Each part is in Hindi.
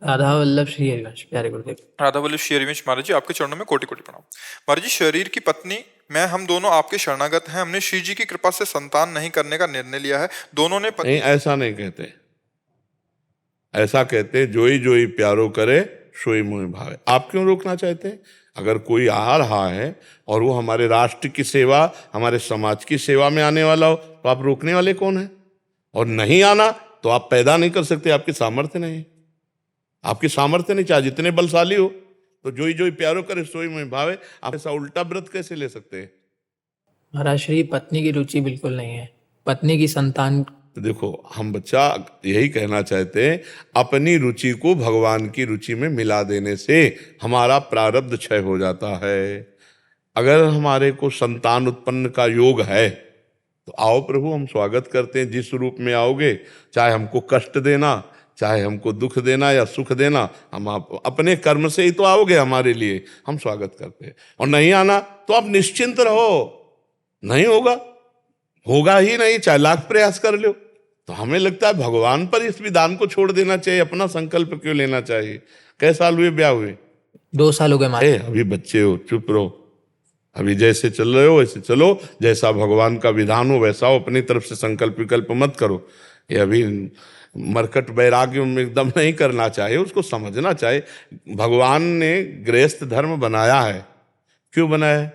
राधा वल्लभ श्री हरिवंश प्यारे गुरुदेव। राधा वल्लभ श्री हरिवंश महाराज जी, आपके चरणों में कोटि कोटि प्रणाम। महाराज जी, शरीर की पत्नी मैं हम दोनों आपके शरणागत हैं। हमने श्री जी की कृपा से संतान नहीं करने का निर्णय लिया है। दोनों ने नहीं, ऐसा नहीं कहते। ऐसा कहते जोई जोई प्यारो करे सोई मोहि भावे। आप क्यों रोकना चाहते हैं? अगर कोई आ रहा है और वो हमारे राष्ट्र की सेवा, हमारे समाज की सेवा में आने वाला हो, तो आप रोकने वाले कौन है? और नहीं आना तो आप पैदा नहीं कर सकते, आपकी सामर्थ्य नहीं। आपकी सामर्थ्य नहीं, चाहे जितने बलशाली हो। तो जोई जोई प्यारो करे सोई मोहि भावे, आप ऐसा उल्टा व्रत कैसे ले सकते हैं? महाराज श्री पत्नी की रुचि बिल्कुल नहीं है, पत्नी की संतान। तो देखो, हम बच्चा यही कहना चाहते हैं, अपनी रुचि को भगवान की रुचि में मिला देने से हमारा प्रारब्ध क्षय हो जाता है। अगर हमारे को संतान उत्पन्न का योग है तो आओ प्रभु, हम स्वागत करते हैं। जिस रूप में आओगे, चाहे हमको कष्ट देना, चाहे हमको दुख देना या सुख देना, हम आप अपने कर्म से ही तो आओगे हमारे लिए, हम स्वागत करते हैं। और नहीं आना तो आप निश्चिंत रहो, नहीं होगा, होगा ही नहीं, चाहे लाख प्रयास कर लो। तो हमें लगता है भगवान पर इस विधान को छोड़ देना चाहिए, अपना संकल्प क्यों लेना चाहिए? कै साल हुए ब्याह हुए? 2 साल हो गए महाराज। अभी बच्चे हो, चुप रहो। अभी जैसे चल रहे हो वैसे चलो, जैसा भगवान का विधान हो वैसा हो, अपनी तरफ से संकल्प विकल्प मत करो। ये अभी मरकट वैराग्य में एकदम नहीं करना चाहिए, उसको समझना चाहिए। भगवान ने गृहस्थ धर्म बनाया है, क्यों बनाया है?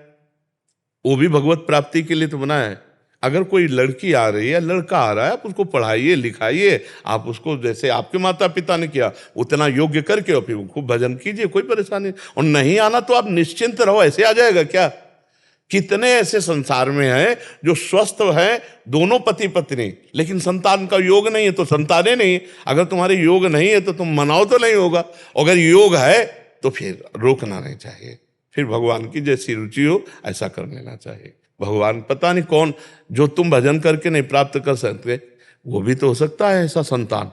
वो भी भगवत प्राप्ति के लिए तो बनाया है। अगर कोई लड़की आ रही है, लड़का आ रहा है, आप उसको पढ़ाइए लिखाइए, आप उसको जैसे आपके माता पिता ने किया उतना योग्य करके और फिर खूब भजन कीजिए, कोई परेशानी। और नहीं आना तो आप निश्चिंत रहो, ऐसे आ जाएगा क्या? कितने ऐसे संसार में हैं जो स्वस्थ हैं, दोनों पति पत्नी, लेकिन संतान का योग नहीं है तो संतानें नहीं। अगर तुम्हारे योग नहीं है तो तुम मनाओ तो नहीं होगा, अगर योग है तो फिर रोकना नहीं चाहिए। फिर भगवान की जैसी रुचि हो ऐसा कर लेना चाहिए। भगवान पता नहीं कौन, जो तुम भजन करके नहीं प्राप्त कर सकते, वो भी तो हो सकता है ऐसा संतान।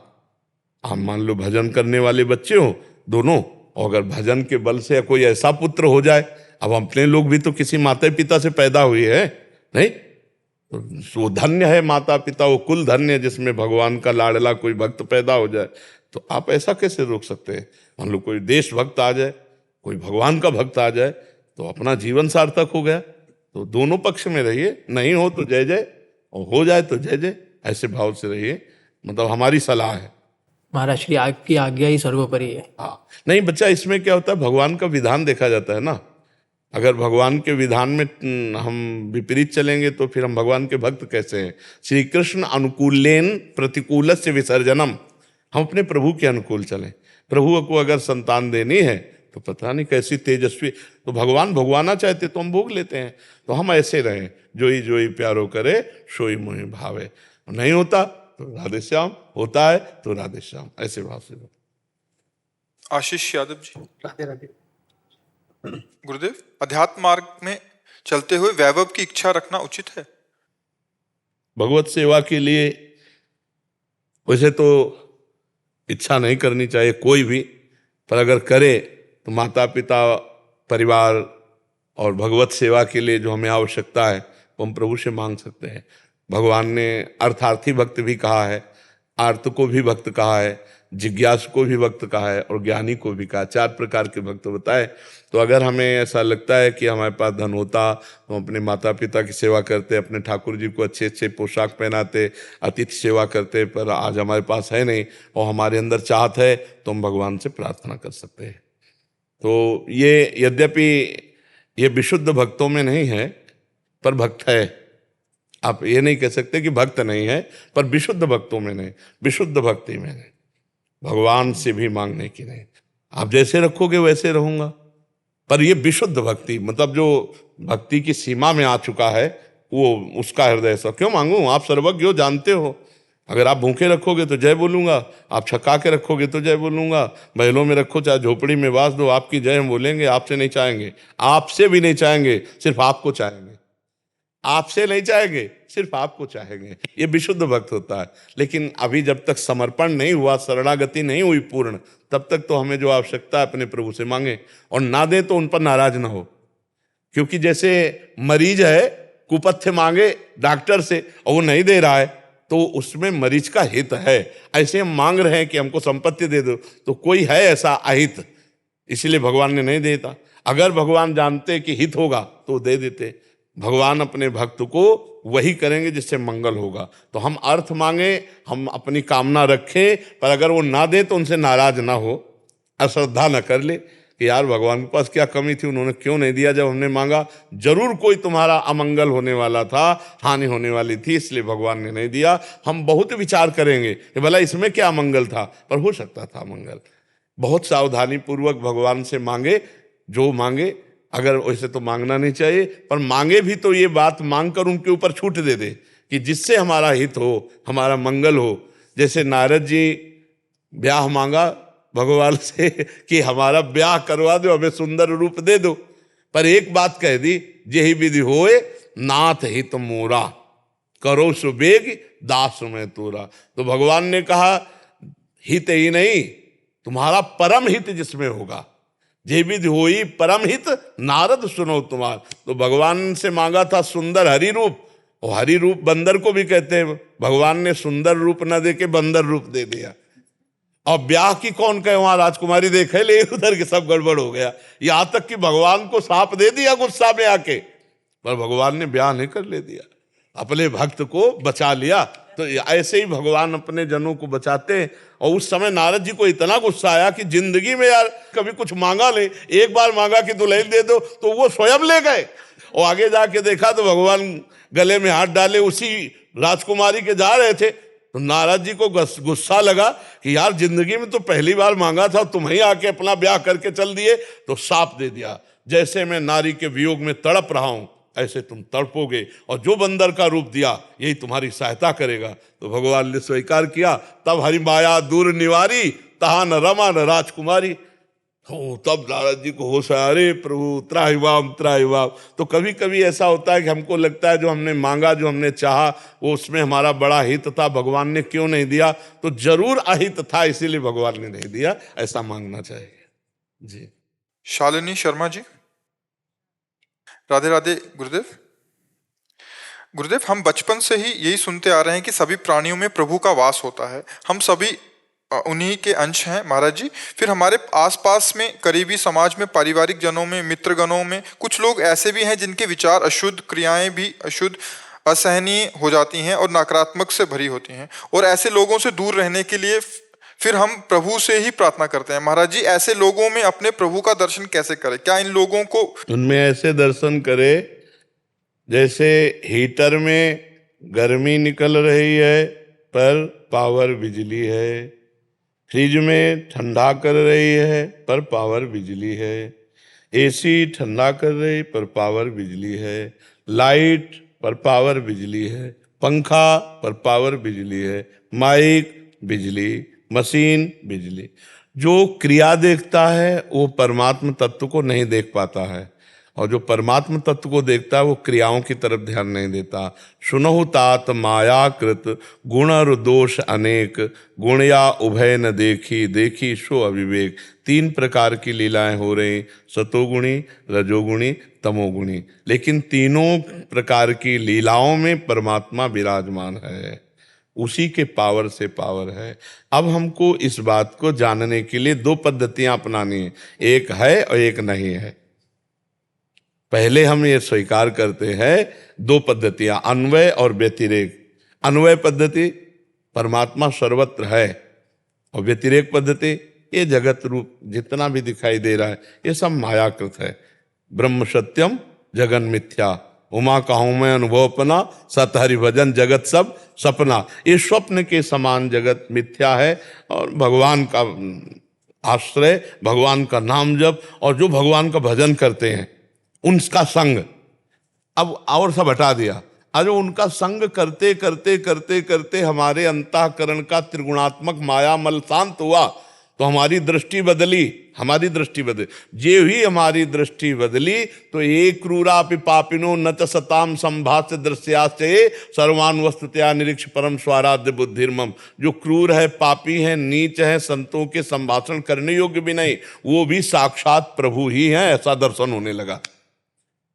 आप मान लो भजन करने वाले बच्चे हो दोनों, और अगर भजन के बल से कोई ऐसा पुत्र हो जाए, अब अपने लोग भी तो किसी माता पिता से पैदा हुए हैं, नहीं? तो वो धन्य है माता पिता, वो कुल धन्य जिसमें भगवान का लाडला कोई भक्त पैदा हो जाए। तो आप ऐसा कैसे रोक सकते हैं? मान लो कोई देशभक्त आ जाए, कोई भगवान का भक्त आ जाए, तो अपना जीवन सार्थक हो गया। तो दोनों पक्ष में रहिए, नहीं हो तो जय जय, और हो जाए तो जय जय, ऐसे भाव से रहिए। मतलब हमारी सलाह है। महाराज श्री आपकी आज्ञा ही सर्वोपरि है। हाँ, नहीं बच्चा, इसमें क्या होता है, भगवान का विधान देखा जाता है ना। अगर भगवान के विधान में हम विपरीत चलेंगे तो फिर हम भगवान के भक्त कैसे हैं? श्री कृष्ण अनुकूलेन प्रतिकूलस्य विसर्जनम। हम अपने प्रभु के अनुकूल चलें। प्रभु को अगर संतान देनी है तो पता नहीं कैसी तेजस्वी, तो भगवान भगवाना चाहते तो हम भोग लेते हैं। तो हम ऐसे रहें, जोई जोई प्यारो करे सोई मोहि भावे। नहीं होता तो राधे श्याम, होता है तो राधे श्याम, ऐसे भाव से। आशीष यादव जी। राधे राधे। गुरुदेव, अध्यात्म मार्ग में चलते हुए वैभव की इच्छा रखना उचित है? भगवत सेवा के लिए वैसे तो इच्छा नहीं करनी चाहिए कोई भी, पर अगर करे तो माता पिता, परिवार और भगवत सेवा के लिए जो हमें आवश्यकता है वो हम प्रभु से मांग सकते हैं। भगवान ने अर्थार्थी भक्त भी कहा है, आर्त को भी भक्त कहा है, जिज्ञासु को भी भक्त कहा है और ज्ञानी को भी कहा। 4 प्रकार के भक्त बताए। तो अगर हमें ऐसा लगता है कि हमारे पास धन होता तो हम अपने माता पिता की सेवा करते, अपने ठाकुर जी को अच्छे अच्छे पोशाक पहनाते, अतिथि सेवा करते, पर आज हमारे पास है नहीं और हमारे अंदर चाहत है तो हम भगवान से प्रार्थना कर सकते हैं। तो ये यद्यपि ये विशुद्ध भक्तों में नहीं है, पर भक्त है। आप ये नहीं कह सकते कि भक्त नहीं है, पर विशुद्ध भक्तों में नहीं, विशुद्ध भक्ति में नहीं, भगवान से भी मांगने की नहीं। आप जैसे रखोगे वैसे रहूंगा, पर ये विशुद्ध भक्ति, मतलब जो भक्ति की सीमा में आ चुका है, वो उसका हृदय सा क्यों मांगूं? आप सर्वज्ञ हो, जानते हो। अगर आप भूखे रखोगे तो जय बोलूंगा, आप छका के रखोगे तो जय बोलूंगा, महलों में रखो चाहे झोपड़ी में वास दो, आपकी जय हम बोलेंगे, आपसे नहीं चाहेंगे, आपसे भी नहीं चाहेंगे, सिर्फ आपको चाहेंगे। आपसे नहीं चाहेंगे, सिर्फ आपको चाहेंगे। ये विशुद्ध भक्त होता है। लेकिन अभी जब तक समर्पण नहीं हुआ, शरणागति नहीं हुई पूर्ण, तब तक तो हमें जो आवश्यकता है अपने प्रभु से मांगे, और ना दे तो उन पर नाराज ना हो। क्योंकि जैसे मरीज है, कुपथ्य मांगे डॉक्टर से और वो नहीं दे रहा है, तो उसमें मरीच का हित है। ऐसे हम मांग रहे हैं कि हमको संपत्ति दे दो, तो कोई है ऐसा अहित, इसलिए भगवान ने नहीं देता। अगर भगवान जानते कि हित होगा तो दे देते। भगवान अपने भक्त को वही करेंगे जिससे मंगल होगा। तो हम अर्थ मांगे, हम अपनी कामना रखें, पर अगर वो ना दे तो उनसे नाराज ना हो, अश्रद्धा न कर ले कि यार भगवान के पास क्या कमी थी, उन्होंने क्यों नहीं दिया जब हमने मांगा। जरूर कोई तुम्हारा अमंगल होने वाला था, हानि होने वाली थी, इसलिए भगवान ने नहीं दिया। हम बहुत विचार करेंगे कि भला इसमें क्या मंगल था, पर हो सकता था मंगल। बहुत सावधानी पूर्वक भगवान से मांगे, जो मांगे। अगर वैसे तो मांगना नहीं चाहिए, पर मांगे भी तो ये बात मांग कर उनके ऊपर छूट दे दे कि जिससे हमारा हित हो, हमारा मंगल हो। जैसे नारद जी ब्याह मांगा भगवान से कि हमारा ब्याह करवा दो, हमें सुंदर रूप दे दो, पर एक बात कह दी, यही विधि होए नाथ हित मोरा, करो सुबेग दास में तोरा। तो भगवान ने कहा हित ही नहीं, तुम्हारा परम हित जिसमें होगा, जे विधि होई परम हित नारद सुनो तुम्हार। तो भगवान से मांगा था सुंदर हरि रूप, और हरि रूप बंदर को भी कहते हैं। भगवान ने सुंदर रूप न दे के बंदर रूप दे दिया। और ब्याह की कौन कहे, वहां राजकुमारी देखे ले, उधर के सब गड़बड़ हो गया। यहां तक कि भगवान को सांप दे दिया गुस्सा में आके, पर भगवान ने ब्याह नहीं कर ले दिया, अपने भक्त को बचा लिया। तो ऐसे ही भगवान अपने जनों को बचाते हैं। और उस समय नारद जी को इतना गुस्सा आया कि जिंदगी में यार कभी कुछ मांगा ले, एक बार मांगा कि दुल्हन दे दो, तो वो स्वयं ले गए। और आगे जाके देखा तो भगवान गले में हाथ डाले उसी राजकुमारी के जा रहे थे। तो नारद जी को गुस्सा लगा कि यार जिंदगी में तो पहली बार मांगा था, तुम ही आके अपना ब्याह करके चल दिए। तो शाप दे दिया, जैसे मैं नारी के वियोग में तड़प रहा हूं ऐसे तुम तड़पोगे, और जो बंदर का रूप दिया यही तुम्हारी सहायता करेगा। तो भगवान ने स्वीकार किया। तब हरि माया दूर निवारी, तहा न रमा न राजकुमारी। हो तब नारद जी को होश आया, अरे प्रभु त्राहिमाम त्राहिमाम। तो कभी कभी ऐसा होता है कि हमको लगता है जो हमने मांगा, जो हमने चाहा, वो उसमें हमारा बड़ा हित था, भगवान ने क्यों नहीं दिया। तो जरूर अहित था, इसीलिए भगवान ने नहीं दिया। ऐसा मांगना चाहिए जी। शालिनी शर्मा जी। राधे राधे गुरुदेव। गुरुदेव, हम बचपन से ही यही सुनते आ रहे हैं कि सभी प्राणियों में प्रभु का वास होता है, हम सभी उन्हीं के अंश हैं महाराज जी। फिर हमारे आसपास में, करीबी समाज में, पारिवारिक जनों में, मित्रगणों में कुछ लोग ऐसे भी हैं जिनके विचार अशुद्ध, क्रियाएं भी अशुद्ध, असहनीय हो जाती हैं और नकारात्मक से भरी होती हैं। और ऐसे लोगों से दूर रहने के लिए फिर हम प्रभु से ही प्रार्थना करते हैं। महाराज जी, ऐसे लोगों में अपने प्रभु का दर्शन कैसे करें? क्या इन लोगों को उनमें ऐसे दर्शन करे जैसे हीटर में गर्मी निकल रही है पर पावर बिजली है, फ्रिज में ठंडा कर रही है पर पावर बिजली है, एसी ठंडा कर रही पर पावर बिजली है, लाइट पर पावर बिजली है, पंखा पर पावर बिजली है, माइक बिजली, मशीन बिजली। जो क्रिया देखता है वो परमात्म तत्व को नहीं देख पाता है, और जो परमात्म तत्व को देखता है वो क्रियाओं की तरफ ध्यान नहीं देता। सुनहु तात मायाकृत गुण और दोष अनेक, गुण या उभय न देखी, देखी सो अविवेक। 3 प्रकार की लीलाएं हो रही, सतोगुणी, रजोगुणी, तमोगुणी, लेकिन तीनों प्रकार की लीलाओं में परमात्मा विराजमान है, उसी के पावर से पावर है। अब हमको इस बात को जानने के लिए 2 पद्धतियां अपनानी है, एक है और एक नहीं है। पहले हम ये स्वीकार करते हैं 2 पद्धतियां, अन्वय और व्यतिरेक। अन्वय पद्धति परमात्मा सर्वत्र है, और व्यतिरेक पद्धति ये जगत रूप जितना भी दिखाई दे रहा है ये सब मायाकृत है। ब्रह्म सत्यम जगन मिथ्या, उमा कहूँ मैं अनुभव अपना, सत हरि भजन जगत सब सपना। ये स्वप्न के समान जगत मिथ्या है, और भगवान का आश्रय, भगवान का नाम जप, और जो भगवान का भजन करते हैं उनका संग। अब और सब हटा दिया, अरे उनका संग करते करते करते करते हमारे अंतःकरण का त्रिगुणात्मक मायामल शांत हुआ, तो हमारी दृष्टि बदली, हमारी दृष्टि बदली। जे ही हमारी दृष्टि बदली तो एक क्रूरापि पापिनो न च सताम संभाष्य दृश्याश्चये सर्वान वस्तुतया निरीक्ष परम स्वाराध्य बुद्धिर्मम। जो क्रूर है, पापी है, नीच है, संतों के संभाषण करने योग्य भी नहीं, वो भी साक्षात प्रभु ही हैं, ऐसा दर्शन होने लगा।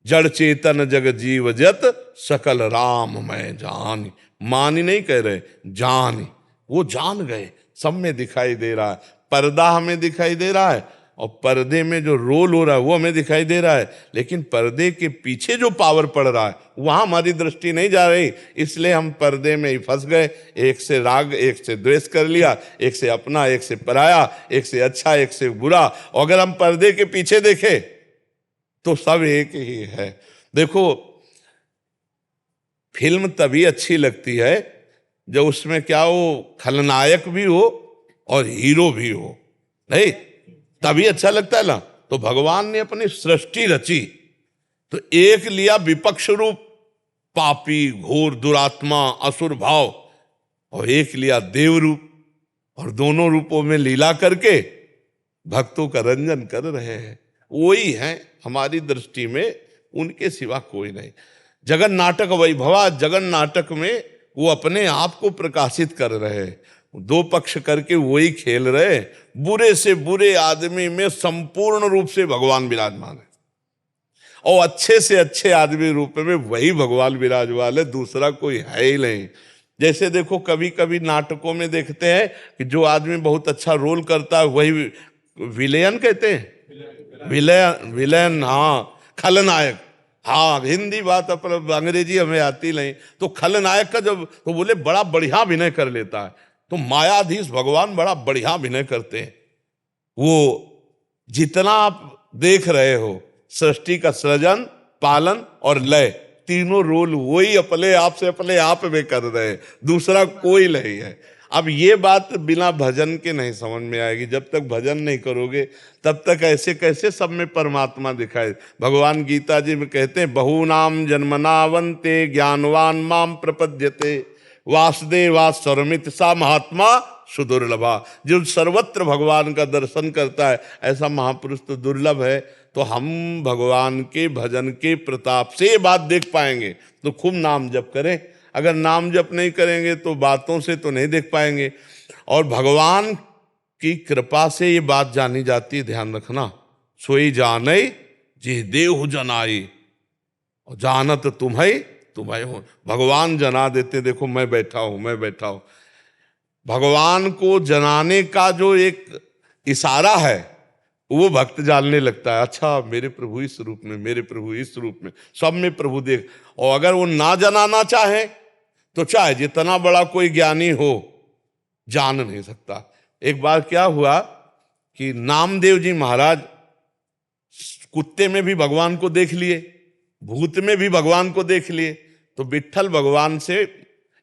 जड़ चेतन जग जीव जत सकल राम मैं जान, मान ही नहीं कह रहे, जान, वो जान गए, सब में दिखाई दे रहा है। पर्दा हमें दिखाई दे रहा है और पर्दे में जो रोल हो रहा है वो हमें दिखाई दे रहा है, लेकिन पर्दे के पीछे जो पावर पड़ रहा है वहां हमारी दृष्टि नहीं जा रही, इसलिए हम पर्दे में ही फंस गए। एक से राग, एक से द्वेष कर लिया, एक से अपना, एक से पराया, एक से अच्छा, एक से बुरा। और अगर हम पर्दे के पीछे देखें तो सब एक ही है। देखो, फिल्म तभी अच्छी लगती है जब उसमें क्या हो, खलनायक भी हो और हीरो भी हो, नहीं तभी अच्छा लगता है ना। तो भगवान ने अपनी सृष्टि रची तो एक लिया विपक्ष रूप, पापी, घोर, दुरात्मा, असुर भाव, और एक लिया देव रूप, और दोनों रूपों में लीला करके भक्तों का रंजन कर रहे हैं। वही हैं हमारी दृष्टि में, उनके सिवा कोई नहीं। जगन नाटक वैभवा, जगन नाटक में वो अपने आप को प्रकाशित कर रहे हैं, दो पक्ष करके वही खेल रहे। बुरे से बुरे आदमी में संपूर्ण रूप से भगवान विराजमान है, और अच्छे से अच्छे आदमी रूप में वही भगवान विराजमान है, दूसरा कोई है ही नहीं। जैसे देखो, कभी कभी नाटकों में देखते हैं कि जो आदमी बहुत अच्छा रोल करता है वही विलेन कहते हैं, विलेन, हाँ, खलनायक, हाँ, हिंदी बात अपन, अंग्रेजी हमें आती नहीं। तो खलनायक का जब तो बोले बड़ा बढ़िया अभिनय कर लेता है, तो मायाधीश भगवान बड़ा बढ़िया अभिनय करते हैं। वो जितना आप देख रहे हो, सृष्टि का सृजन, पालन और लय, तीनों रोल वही अपने आप में कर रहे हैं, दूसरा कोई नहीं है। अब ये बात बिना भजन के नहीं समझ में आएगी। जब तक भजन नहीं करोगे तब तक ऐसे कैसे सब में परमात्मा दिखाए। भगवान गीता जी में कहते हैं, बहूनाम जन्मनावन्ते ज्ञानवान माम प्रपद्यते वासुदेवा सर्वमित सा महात्मा सुदुर्लभा। जो सर्वत्र भगवान का दर्शन करता है ऐसा महापुरुष तो दुर्लभ है। तो हम भगवान के भजन के प्रताप से ये बात देख पाएंगे तो खूब नाम जप करें। अगर नाम जप नहीं करेंगे तो बातों से तो नहीं देख पाएंगे। और भगवान की कृपा से ये बात जानी जाती है, ध्यान रखना, सोई जाने जी देहु जनाई, और जानत तुम्हें हो। भगवान जना देते, देखो मैं बैठा हूं। भगवान को जनाने का जो एक इशारा है वो भक्त जानने लगता है, अच्छा मेरे प्रभु इस रूप में, मेरे प्रभु इस रूप में, सब में प्रभु देख। और अगर वो ना जनाना चाहे तो चाहे जितना बड़ा कोई ज्ञानी हो, जान नहीं सकता। एक बार क्या हुआ कि नामदेव जी महाराज कुत्ते में भी भगवान को देख लिए, भूत में भी भगवान को देख लिए। तो विट्ठल भगवान से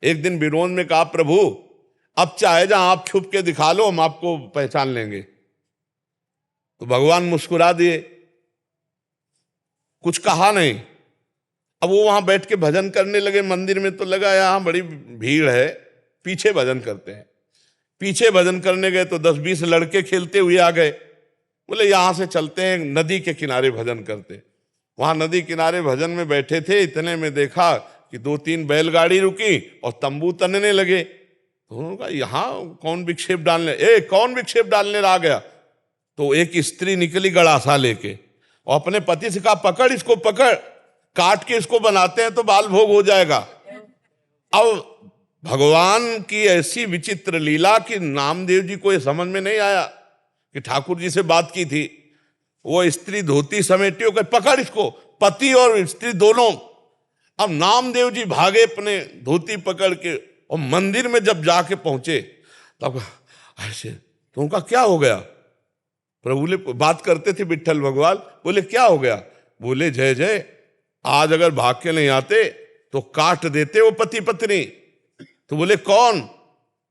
एक दिन विनोद में कहा, प्रभु अब चाहे जहां आप छुप के दिखा लो, हम आपको पहचान लेंगे। तो भगवान मुस्कुरा दिए, कुछ कहा नहीं। अब वो वहां बैठ के भजन करने लगे। मंदिर में तो लगा यहां बड़ी भीड़ है, पीछे भजन करते हैं। पीछे भजन करने गए तो 10-20 लड़के खेलते हुए आ गए। बोले यहां से चलते हैं, नदी के किनारे भजन करते। वहां नदी किनारे भजन में बैठे थे, इतने में देखा कि 2-3 बैलगाड़ी रुकी और तंबू तनने लगे। तो उन्होंने कहा यहाँ कौन विक्षेप डालने आ गया। तो एक स्त्री निकली गड़ासा लेके और अपने पति से कहा, इसको पकड़, काट के इसको बनाते हैं तो बाल भोग हो जाएगा। अब भगवान की ऐसी विचित्र लीला कि नामदेव जी को यह समझ में नहीं आया कि ठाकुर जी से बात की थी। वो स्त्री धोती समेटी होकर, पकड़ इसको, पति और स्त्री दोनों। अब नामदेव जी भागे अपने धोती पकड़ के, और मंदिर में जब जाके पहुंचे तब ऐसे, तो उनका क्या हो गया। प्रभु ने बात करते थे विट्ठल भगवान, बोले क्या हो गया। बोले जय जय, आज अगर भाग के नहीं आते तो काट देते वो पति पत्नी। तो बोले कौन।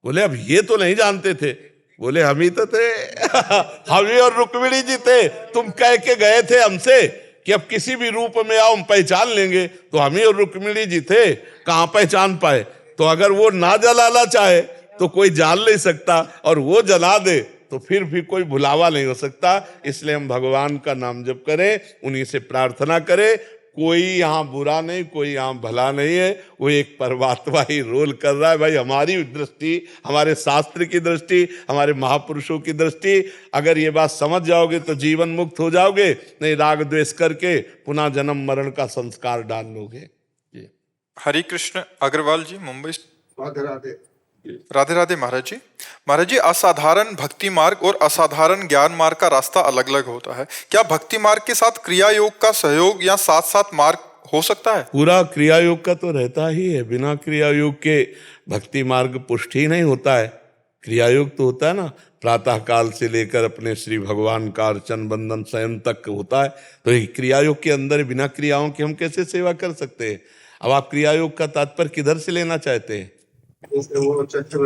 बोले अब ये तो नहीं जानते थे। बोले हम ही तो थे हम ही और रुक्मिणी जी थे। तुम कह के गए थे हमसे कि अब किसी भी रूप में आओ हम पहचान लेंगे, तो हम ही और रुक्मिणी जी थे, कहां पहचान पाए। तो अगर वो ना जलाना चाहे तो कोई जान नहीं सकता, और वो जला दे तो फिर भी कोई भुलावा नहीं हो सकता। इसलिए हम भगवान का नाम जप करें, उन्हीं से प्रार्थना करें। कोई यहाँ बुरा नहीं, कोई यहाँ भला नहीं है, वो एक परमात्मा ही रोल कर रहा है। भाई हमारी दृष्टि, हमारे शास्त्र की दृष्टि, हमारे महापुरुषों की दृष्टि, अगर ये बात समझ जाओगे तो जीवन मुक्त हो जाओगे, नहीं राग द्वेष करके पुनः जन्म मरण का संस्कार डाल लोगे। हरि कृष्ण अग्रवाल जी, मुंबई। राधे राधे। राधे राधे महाराज जी। महाराज जी, असाधारण भक्ति मार्ग और असाधारण ज्ञान मार्ग का रास्ता अलग अलग होता है। क्या भक्ति मार्ग के साथ क्रिया योग का सहयोग या साथ साथ मार्ग हो सकता है? पूरा क्रिया योग का तो रहता ही है। बिना क्रिया योग के भक्ति मार्ग पुष्टि ही नहीं होता है। क्रिया योग तो होता है ना, प्रातः काल से लेकर अपने श्री भगवान का अर्चन बंदन शयन तक होता है। तो ये क्रिया योग के अंदर बिना क्रियाओं के हम कैसे सेवा कर सकते हैं? अब आप क्रिया योग का तात्पर्य किधर से लेना चाहते हैं? जैसे वो चक्र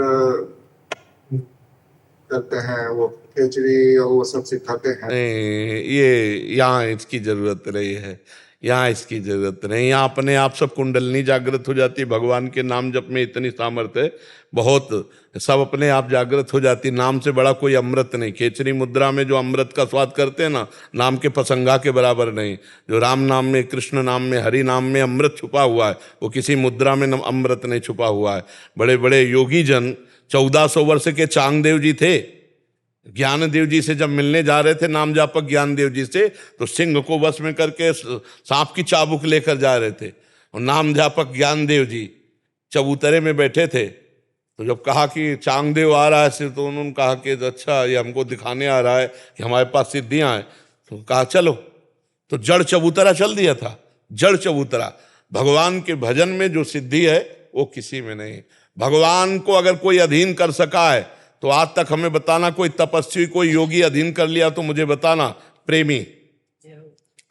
करते हैं, वो खिचड़ी और वो सब सिखाते हैं। नहीं, ये यहाँ इसकी जरूरत नहीं है। यहाँ इसकी जरूरत नहीं। यहाँ अपने आप सब कुंडलनी जागृत हो जाती है। भगवान के नाम जप में इतनी सामर्थ्य है, बहुत, सब अपने आप जागृत हो जाती। नाम से बड़ा कोई अमृत नहीं। खेचरी मुद्रा में जो अमृत का स्वाद करते हैं ना, नाम के पसंगा के बराबर नहीं। जो राम नाम में, कृष्ण नाम में, हरि नाम में अमृत छुपा हुआ है, वो किसी मुद्रा में अमृत नहीं छुपा हुआ है। बड़े बड़े योगी जन 1400 वर्ष के चांगदेव जी थे, ज्ञान देव जी से जब मिलने जा रहे थे, नाम जापक ज्ञान देव जी से, तो सिंह को वश में करके सांप की चाबुक लेकर जा रहे थे। और नाम जापक ज्ञान देव जी चबूतरे में बैठे थे। तो जब कहा कि चांगदेव आ रहा है, तो उन्होंने कहा कि अच्छा, ये हमको दिखाने आ रहा है कि हमारे पास सिद्धियां हैं। तो कहा चलो। तो जड़ चबूतरा चल दिया था। जड़ चबूतरा। भगवान के भजन में जो सिद्धि है वो किसी में नहीं। भगवान को अगर कोई अधीन कर सका है तो आज तक हमें बताना, कोई तपस्वी, कोई योगी अधीन कर लिया तो मुझे बताना। प्रेमी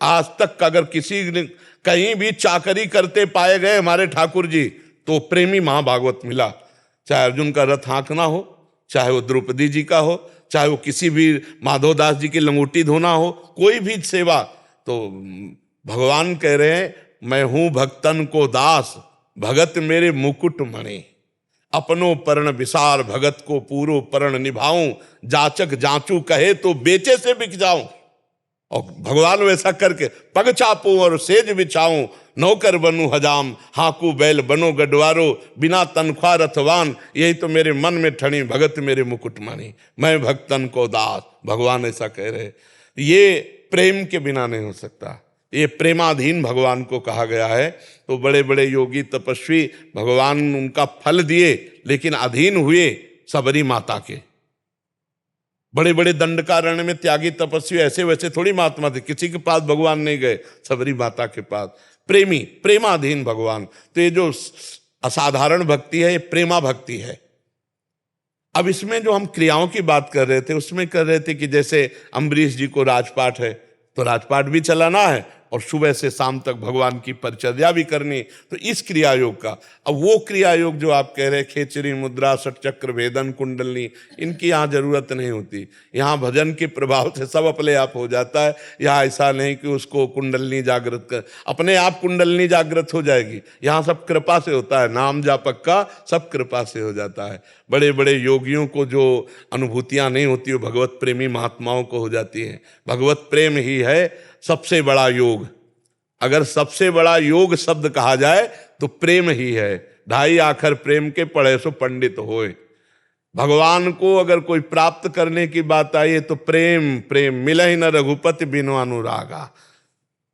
आज तक अगर किसी ने कहीं भी चाकरी करते पाए गए हमारे ठाकुर जी, तो प्रेमी महाभागवत मिला। चाहे अर्जुन का रथ हाँकना हो, चाहे वो द्रौपदी जी का हो, चाहे वो किसी भी माधवदास जी की लंगोटी धोना हो, कोई भी सेवा। तो भगवान कह रहे हैं, मैं हूं भक्तन को दास, भगत मेरे मुकुट मणि। अपनो पर्ण विसार, भगत को पूरो पर्ण निभाऊं। जाचक जांचू कहे तो बेचे से बिक जाऊं। और भगवान वैसा करके पग चापूं और सेज बिछाऊं। नौकर बनूं हजाम, हाकू बैल बनो गडवारो। बिना तनख्वाह रथवान, यही तो मेरे मन में ठणी, भगत मेरे मुकुट मणि। मैं भक्तन को दास, भगवान ऐसा कह रहे। ये प्रेम के बिना नहीं हो सकता। ये प्रेमाधीन भगवान को कहा गया है। तो बड़े बड़े योगी तपस्वी, भगवान उनका फल दिए, लेकिन अधीन हुए सबरी माता के। बड़े बड़े दंडकारण्य में त्यागी तपस्वी ऐसे वैसे थोड़ी महात्मा थे, किसी के पास भगवान नहीं गए, सबरी माता के पास। प्रेमी, प्रेमाधीन भगवान। तो ये जो असाधारण भक्ति है, ये प्रेमा भक्ति है। अब इसमें जो हम क्रियाओं की बात कर रहे थे, उसमें कर रहे थे कि जैसे अम्बरीश जी को राजपाट है, तो राजपाट भी चलाना है और सुबह से शाम तक भगवान की परिचर्या भी करनी। तो इस क्रिया योग का, अब वो क्रिया योग जो आप कह रहे हैं, खेचरी मुद्रा, षटचक्र भेदन, कुंडलनी, इनकी यहाँ जरूरत नहीं होती। यहाँ भजन के प्रभाव से सब अपने आप हो जाता है। यहाँ ऐसा नहीं कि उसको कुंडलनी जागृत कर, अपने आप कुंडलनी जागृत हो जाएगी। यहाँ सब कृपा से होता है। नाम जापक का सब कृपा से हो जाता है। बड़े बड़े योगियों को जो अनुभूतियाँ नहीं होती, वो भगवत प्रेमी महात्माओं को हो जाती हैं। भगवत प्रेम ही है सबसे बड़ा योग। अगर सबसे बड़ा योग शब्द कहा जाए तो प्रेम ही है। ढाई आखर प्रेम के पढ़े सो पंडित होए। भगवान को अगर कोई प्राप्त करने की बात आई है तो प्रेम, प्रेम मिलहि न रघुपति बिनु अनुरागा।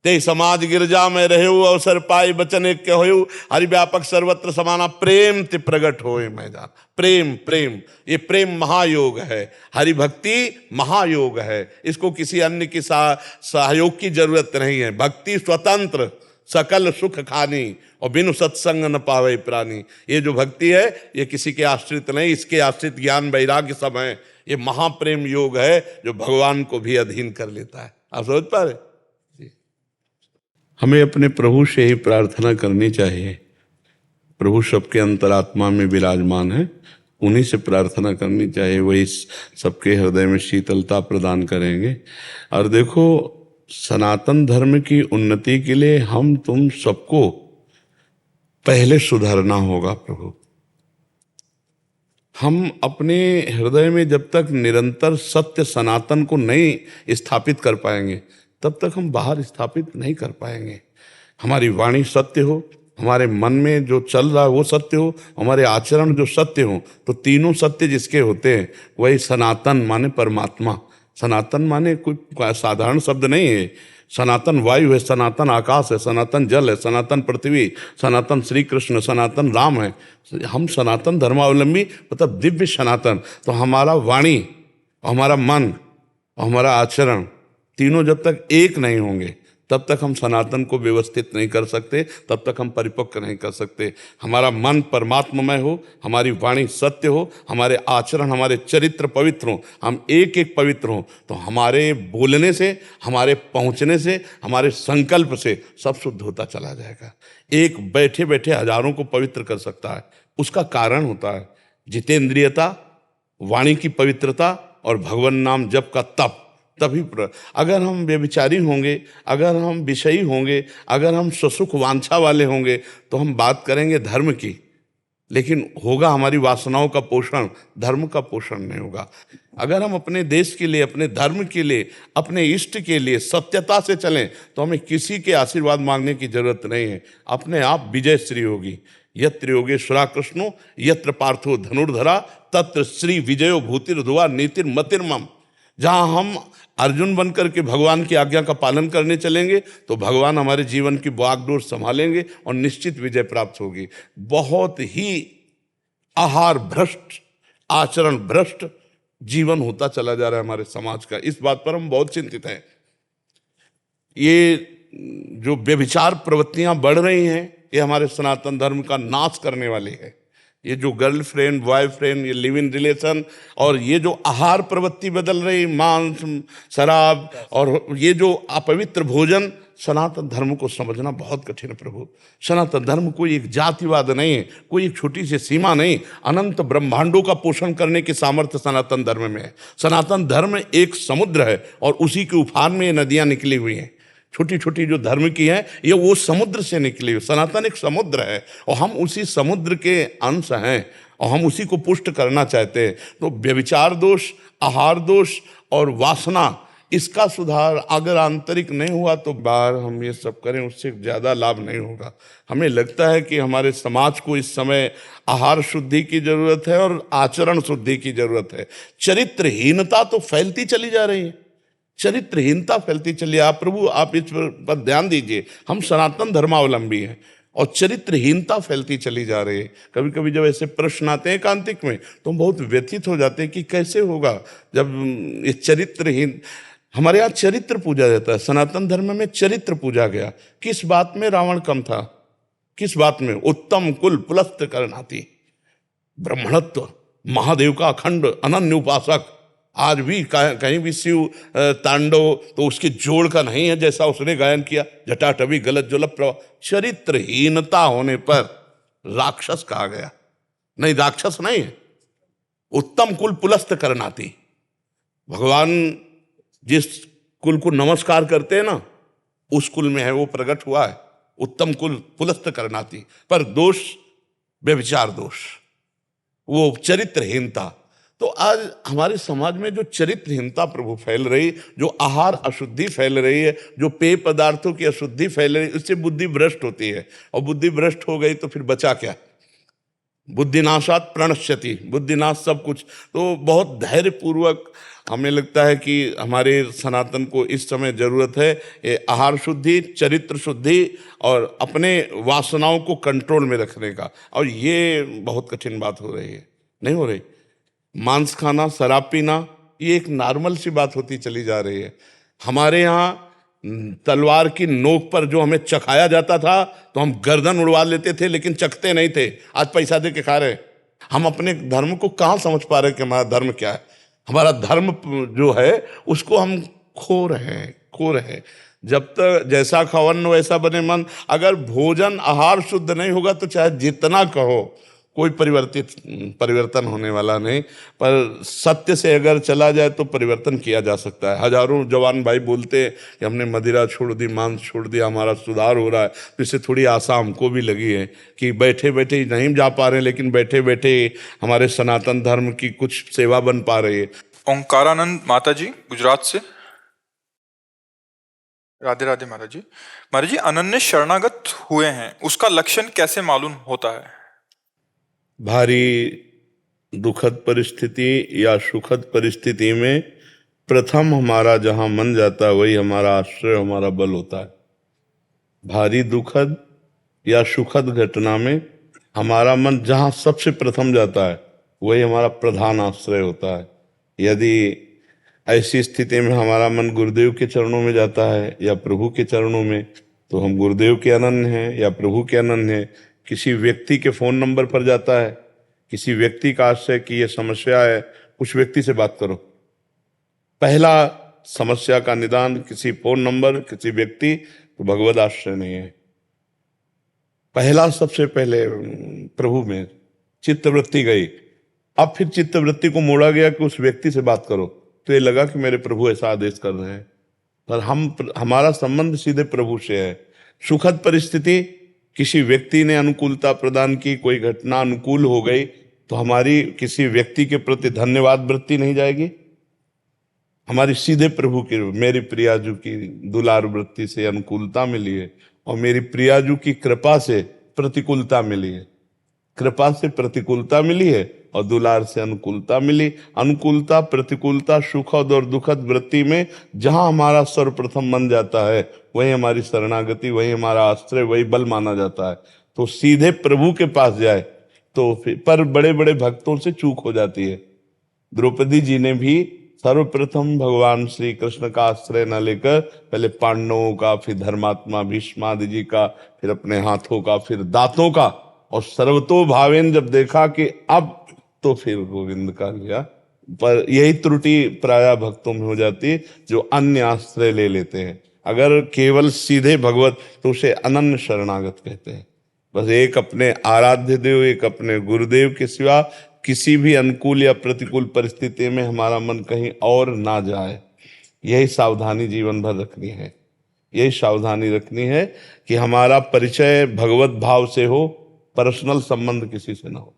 ते समाज गिरजा में रहे अवसर पाए, बचन एक के होयु, हरि व्यापक सर्वत्र समाना। प्रेम ते प्रगट होए मैदान। प्रेम, प्रेम, ये प्रेम महायोग है। हरि भक्ति महायोग है। इसको किसी अन्य की सहयोग की जरूरत नहीं है। भक्ति स्वतंत्र, सकल सुख खानी, और बिनु सत्संग न पावे प्राणी। ये जो भक्ति है, ये किसी के आश्रित नहीं, इसके आश्रित ज्ञान वैराग्य सब है। ये महाप्रेम योग है जो भगवान को भी अधीन कर लेता है। आप समझ पा रहे? हमें अपने प्रभु से ही प्रार्थना करनी चाहिए। प्रभु सबके अंतरात्मा में विराजमान है, उन्हीं से प्रार्थना करनी चाहिए। वही सबके हृदय में शीतलता प्रदान करेंगे। और देखो, सनातन धर्म की उन्नति के लिए हम तुम सबको पहले सुधरना होगा। प्रभु, हम अपने हृदय में जब तक निरंतर सत्य सनातन को नहीं स्थापित कर पाएंगे, तब तक हम बाहर स्थापित नहीं कर पाएंगे। हमारी वाणी सत्य हो, हमारे मन में जो चल रहा है वो सत्य हो, हमारे आचरण जो सत्य हो, तो तीनों सत्य जिसके होते हैं वही सनातन माने परमात्मा। सनातन माने कोई साधारण शब्द नहीं है। सनातन वायु है, सनातन आकाश है, सनातन जल है, सनातन पृथ्वी, सनातन श्री कृष्ण, सनातन राम है। हम सनातन धर्मावलंबी मतलब दिव्य सनातन। तो हमारा वाणी, हमारा मन और हमारा आचरण तीनों जब तक एक नहीं होंगे तब तक हम सनातन को व्यवस्थित नहीं कर सकते, तब तक हम परिपक्व नहीं कर सकते। हमारा मन परमात्ममय हो, हमारी वाणी सत्य हो, हमारे आचरण, हमारे चरित्र पवित्र हो, हम एक एक पवित्र हों, तो हमारे बोलने से, हमारे पहुँचने से, हमारे संकल्प से सब शुद्ध होता चला जाएगा। एक बैठे बैठे हजारों को पवित्र कर सकता है। उसका कारण होता है जितेंद्रियता, वाणी की पवित्रता और भगवान नाम जप का तप। तभी अगर हम व्यभिचारी होंगे, अगर हम विषयी होंगे, अगर हम स्वसुख वांछा वाले होंगे तो हम बात करेंगे धर्म की, लेकिन होगा हमारी वासनाओं का पोषण, धर्म का पोषण नहीं होगा। अगर हम अपने देश के लिए, अपने धर्म के लिए, अपने इष्ट के लिए सत्यता से चलें तो हमें किसी के आशीर्वाद मांगने की जरूरत नहीं है, अपने आप विजय श्री होगी। यत्र योगेश्वरा कृष्णो यत्र पार्थो धनुर्धरा तत्र श्री विजयो भूतिर्ध्रुवा नीतिर्मतिर्मम। जहाँ हम अर्जुन बनकर के भगवान की आज्ञा का पालन करने चलेंगे तो भगवान हमारे जीवन की बागडोर संभालेंगे और निश्चित विजय प्राप्त होगी। बहुत ही आहार भ्रष्ट, आचरण भ्रष्ट जीवन होता चला जा रहा है हमारे समाज का। इस बात पर हम बहुत चिंतित हैं। ये जो व्यभिचार प्रवृत्तियां बढ़ रही हैं ये हमारे सनातन धर्म का नाश करने वाली है। ये जो गर्लफ्रेंड, बॉयफ्रेंड, ये लिव इन रिलेशन और ये जो आहार प्रवृत्ति बदल रही, मांस, शराब और ये जो अपवित्र भोजन, सनातन धर्म को समझना बहुत कठिन है प्रभु। सनातन धर्म कोई एक जातिवाद नहीं है, कोई एक छोटी सी सीमा नहीं, अनंत ब्रह्मांडों का पोषण करने की सामर्थ्य सनातन धर्म में है। सनातन धर्म एक समुद्र है और उसी के उफान में ये नदियां निकली हुई हैं। छोटी छोटी जो धर्म की है ये वो समुद्र से निकली हुई। सनातन एक समुद्र है और हम उसी समुद्र के अंश हैं और हम उसी को पुष्ट करना चाहते हैं। तो व्यभिचार दोष, आहार दोष और वासना, इसका सुधार अगर आंतरिक नहीं हुआ तो बाहर हम ये सब करें उससे ज़्यादा लाभ नहीं होगा। हमें लगता है कि हमारे समाज को इस समय आहार शुद्धि की जरूरत है और आचरण शुद्धि की जरूरत है। चरित्रहीनता तो फैलती चली जा रही है, चरित्रहीनता फैलती चली। आप प्रभु आप इस पर ध्यान दीजिए, हम सनातन धर्मावलंबी हैं और चरित्रहीनता फैलती चली जा रही है। कभी कभी जब ऐसे प्रश्न आते हैं एकांतिक में तो हम बहुत व्यथित हो जाते हैं कि कैसे होगा जब ये चरित्रहीन। हमारे यहाँ चरित्र पूजा जाता है, सनातन धर्म में चरित्र पूजा गया। किस बात में रावण कम था, किस बात में? उत्तम कुल पुलस्त करनाती, ब्राह्मणत्व, महादेव का अखंड अनन्य उपासक। आज भी कहीं भी शिव तांडव तो उसके जोड़ का नहीं है जैसा उसने गायन किया, जटाटवी गलत जुलप प्रवाह। चरित्रहीनता होने पर राक्षस कहा गया, नहीं राक्षस नहीं है, उत्तम कुल पुलस्त करनाती। भगवान जिस कुल को नमस्कार करते हैं ना उस कुल में है वो प्रकट हुआ है, उत्तम कुल पुलस्त करनाती। पर दोष व्यभिचार दोष, वो चरित्रहीनता। तो आज हमारे समाज में जो चरित्रहीनता प्रभु फैल रही, जो आहार अशुद्धि फैल रही है, जो पेय पदार्थों की अशुद्धि फैल रही है, उससे बुद्धि भ्रष्ट होती है और बुद्धि भ्रष्ट हो गई तो फिर बचा क्या? बुद्धिनाशात प्रणश्यति, बुद्धिनाश सब कुछ। तो बहुत धैर्यपूर्वक हमें लगता है कि हमारे सनातन को इस समय जरूरत है ये आहार शुद्धि, चरित्र शुद्धि और अपने वासनाओं को कंट्रोल में रखने का। और ये बहुत कठिन बात हो रही है, नहीं हो रही। मांस खाना, शराब पीना ये एक नॉर्मल सी बात होती चली जा रही है। हमारे यहाँ तलवार की नोक पर जो हमें चखाया जाता था तो हम गर्दन उड़वा लेते थे लेकिन चखते नहीं थे। आज पैसा दे के खा रहे। हम अपने धर्म को कहाँ समझ पा रहे कि हमारा धर्म क्या है? हमारा धर्म जो है उसको हम खो रहे हैं। जब तक जैसा खावन वैसा बने मन। अगर भोजन आहार शुद्ध नहीं होगा तो चाहे जितना कहो कोई परिवर्तन होने वाला नहीं। पर सत्य से अगर चला जाए तो परिवर्तन किया जा सकता है। हजारों जवान भाई बोलते हैं कि हमने मदिरा छोड़ दी, मांस छोड़ दिया, हमारा सुधार हो रहा है। तो इससे थोड़ी आशा हमको भी लगी है कि बैठे बैठे नहीं जा पा रहे लेकिन बैठे बैठे हमारे सनातन धर्म की कुछ सेवा बन पा रही है। ओंकारानंद माता जी गुजरात से। राधे राधे महाराज जी। महाराज जी, अनन्य शरणागत हुए हैं, उसका लक्षण कैसे मालूम होता है? भारी दुखद परिस्थिति या सुखद परिस्थिति में प्रथम हमारा जहां मन जाता है वही हमारा आश्रय, हमारा बल होता है। भारी दुखद या सुखद घटना में हमारा मन जहां सबसे प्रथम जाता है वही हमारा प्रधान आश्रय होता है। यदि ऐसी स्थिति में हमारा मन गुरुदेव के चरणों में जाता है या प्रभु के चरणों में, तो हम गुरुदेव के अनन्य हैं या प्रभु के अनन्य हैं। किसी व्यक्ति के फोन नंबर पर जाता है, किसी व्यक्ति का आश्रय की ये समस्या है, उस व्यक्ति से बात करो। पहला समस्या का निदान किसी फोन नंबर, किसी व्यक्ति, तो भगवत आश्रय नहीं है। पहला सबसे पहले प्रभु में चित्तवृत्ति गई, अब फिर चित्तवृत्ति को मोड़ा गया कि उस व्यक्ति से बात करो, तो ये लगा कि मेरे प्रभु ऐसा आदेश कर रहे हैं, पर हमारा संबंध सीधे प्रभु से है। सुखद परिस्थिति, किसी व्यक्ति ने अनुकूलता प्रदान की, कोई घटना अनुकूल हो गई, तो हमारी किसी व्यक्ति के प्रति धन्यवाद वृत्ति नहीं जाएगी, हमारी सीधे प्रभु की, मेरी प्रियाजू की दुलार वृत्ति से अनुकूलता मिली है और मेरी प्रियाजू की कृपा से प्रतिकूलता मिली है। कृपा से प्रतिकूलता मिली है और दुलार से अनुकूलता मिली। अनुकूलता, प्रतिकूलता, सुखद और दुखद वृत्ति में जहां हमारा सर्वप्रथम मन जाता है वही हमारी शरणागति, वही हमारा आश्रय, वही बल माना जाता है। तो सीधे प्रभु के पास जाए तो फिर, पर बड़े बड़े भक्तों से चूक हो जाती है। द्रौपदी जी ने भी सर्वप्रथम भगवान श्री कृष्ण का आश्रय न लेकर पहले पांडवों का, फिर धर्मात्मा भीष्मादि जी का, फिर अपने हाथों का, फिर दांतों का, और सर्वतो भावेन जब देखा कि अब तो फिर गोविंद का लिया। पर यही त्रुटि प्राय भक्तों में हो जाती है जो अन्य आश्रय ले लेते हैं। अगर केवल सीधे भगवत, तो उसे अनन्य शरणागत कहते हैं। बस एक अपने आराध्य देव, एक अपने गुरुदेव के सिवा किसी भी अनुकूल या प्रतिकूल परिस्थिति में हमारा मन कहीं और ना जाए। यही सावधानी जीवन भर रखनी है। यही सावधानी रखनी है कि हमारा परिचय भगवत भाव से हो, पर्सनल संबंध किसी से ना हो।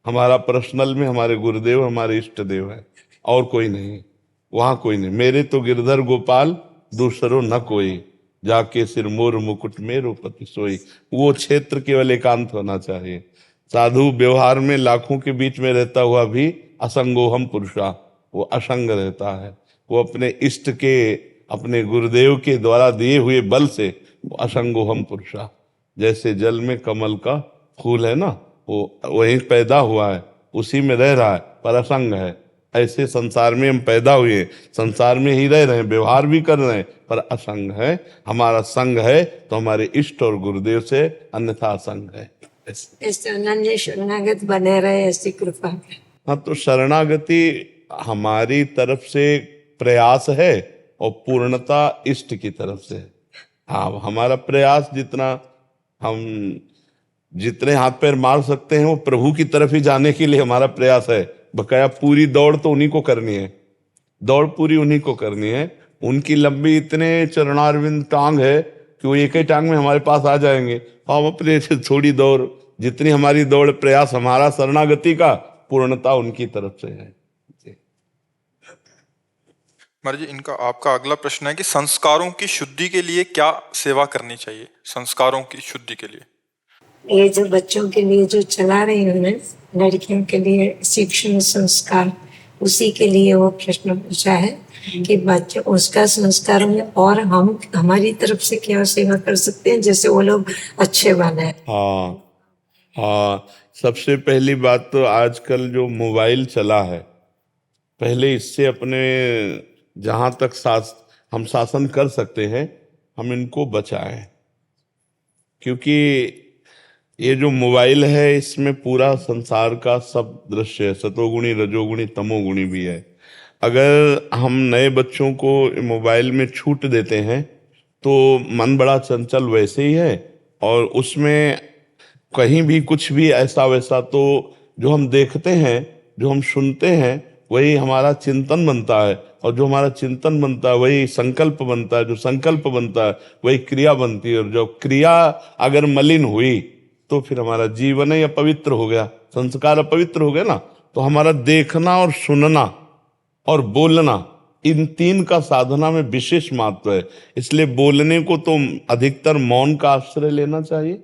हमारा पर्सनल में हमारे गुरुदेव, हमारे इष्ट देव है, और कोई नहीं, वहां कोई नहीं। मेरे तो गिरधर गोपाल दूसरों न कोई, जाके सिर मोर मुकुट मेरो पति सोई। वो क्षेत्र केवल एकांत होना चाहिए। साधु व्यवहार में लाखों के बीच में रहता हुआ भी असंगोहम पुरुषा, वो असंग रहता है। वो अपने इष्ट के, अपने गुरुदेव के द्वारा दिए हुए बल से वो असंगोहम पुरुषा। जैसे जल में कमल का फूल है ना, वो वहीं पैदा हुआ है, उसी में रह रहा है, पर असंग है। ऐसे संसार में हम पैदा हुए, संसार में ही रह रहे हैं, व्यवहार भी कर रहे हैं, पर असंग है। हमारा संग है तो हमारे इष्ट और गुरुदेव से, अन्यथा असंग है। ऐसे अनन्य शरणागत बने रहे, ऐसी कृपा। हाँ, तो शरणागति हमारी तरफ से प्रयास है और पूर्णता इष्ट की तरफ से है। हाँ, हमारा प्रयास जितने हाथ पैर मार सकते हैं वो प्रभु की तरफ ही जाने के लिए हमारा प्रयास है। बकाया पूरी दौड़ तो उन्हीं को करनी है, दौड़ पूरी उन्हीं को करनी है। उनकी लंबी इतने चरणारविंद टांग है कि वो एक ही टांग में हमारे पास आ जाएंगे। हम अपने से थोड़ी दौड़, जितनी हमारी दौड़ प्रयास हमारा शरणागति का, पूर्णता उनकी तरफ से है। महाराज जी, इनका आपका अगला प्रश्न है कि संस्कारों की शुद्धि के लिए क्या सेवा करनी चाहिए? संस्कारों की शुद्धि के लिए ये जो बच्चों के लिए जो चला रही हूँ मैं, लड़कियों के लिए शिक्षण संस्कार, उसी के लिए वो प्रश्न पूछा है कि बच्चे उसका संस्कार में, और हम हमारी तरफ से क्या सेवा कर सकते हैं जैसे वो लोग अच्छे बने। हाँ, सबसे पहली बात तो आजकल जो मोबाइल चला है, पहले इससे अपने जहाँ तक हम शासन कर सकते हैं हम इनको बचाएं। क्योंकि ये जो मोबाइल है इसमें पूरा संसार का सब दृश्य है, सतोगुणी, रजोगुणी, तमोगुणी भी है। अगर हम नए बच्चों को मोबाइल में छूट देते हैं तो मन बड़ा चंचल वैसे ही है, और उसमें कहीं भी कुछ भी ऐसा वैसा, तो जो हम देखते हैं, जो हम सुनते हैं, वही हमारा चिंतन बनता है, और जो हमारा चिंतन बनता है वही संकल्प बनता है, जो संकल्प बनता है वही क्रिया बनती है, और जो क्रिया अगर मलिन हुई तो फिर हमारा जीवन ही अपवित्र हो गया, संस्कार अपवित्र हो गया ना। तो हमारा देखना और सुनना और बोलना, इन तीन का साधना में विशेष महत्व है। इसलिए बोलने को तो अधिकतर मौन का आश्रय लेना चाहिए,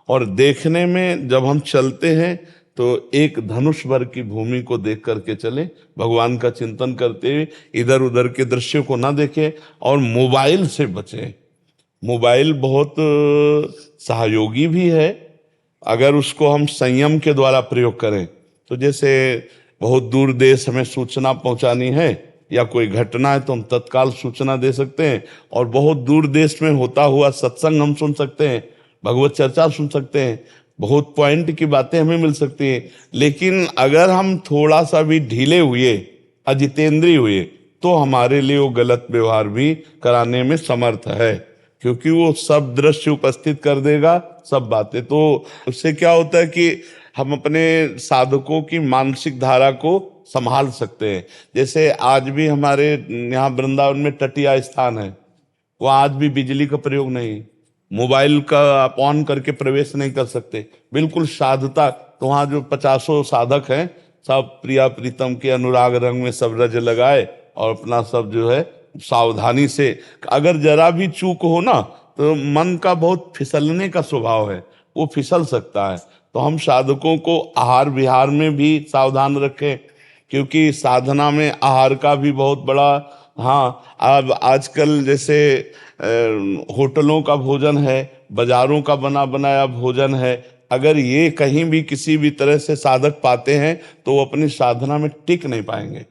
और देखने में जब हम चलते हैं तो एक धनुष भर की भूमि को देख करके चले, भगवान का चिंतन करते हुए इधर उधर के दृश्यों को ना देखें और मोबाइल से बचें। मोबाइल बहुत सहयोगी भी है अगर उसको हम संयम के द्वारा प्रयोग करें। तो जैसे बहुत दूर देश हमें सूचना पहुंचानी है या कोई घटना है तो हम तत्काल सूचना दे सकते हैं, और बहुत दूर देश में होता हुआ सत्संग हम सुन सकते हैं, भगवत चर्चा सुन सकते हैं, बहुत पॉइंट की बातें हमें मिल सकती हैं। लेकिन अगर हम थोड़ा सा भी ढीले हुए, अजितेंद्रिय हुए, तो हमारे लिए वो गलत व्यवहार भी कराने में समर्थ है, क्योंकि वो सब दृश्य उपस्थित कर देगा, सब बातें। तो उससे क्या होता है कि हम अपने साधकों की मानसिक धारा को संभाल सकते हैं। जैसे आज भी हमारे यहाँ वृंदावन में तटीय स्थान है, वो आज भी बिजली का प्रयोग नहीं, मोबाइल का आप ऑन करके प्रवेश नहीं कर सकते, बिल्कुल साधुता। तो वहाँ जो 50 साधक हैं, सब प्रिया प्रीतम के अनुराग रंग में सब रज लगाए और अपना सब जो है सावधानी से, अगर जरा भी चूक हो ना तो मन का बहुत फिसलने का स्वभाव है, वो फिसल सकता है। तो हम साधकों को आहार विहार में भी सावधान रखें, क्योंकि साधना में आहार का भी बहुत बड़ा, हाँ अब आजकल जैसे होटलों का भोजन है, बाजारों का बना बनाया भोजन है, अगर ये कहीं भी किसी भी तरह से साधक पाते हैं तो वो अपनी साधना में टिक नहीं पाएंगे,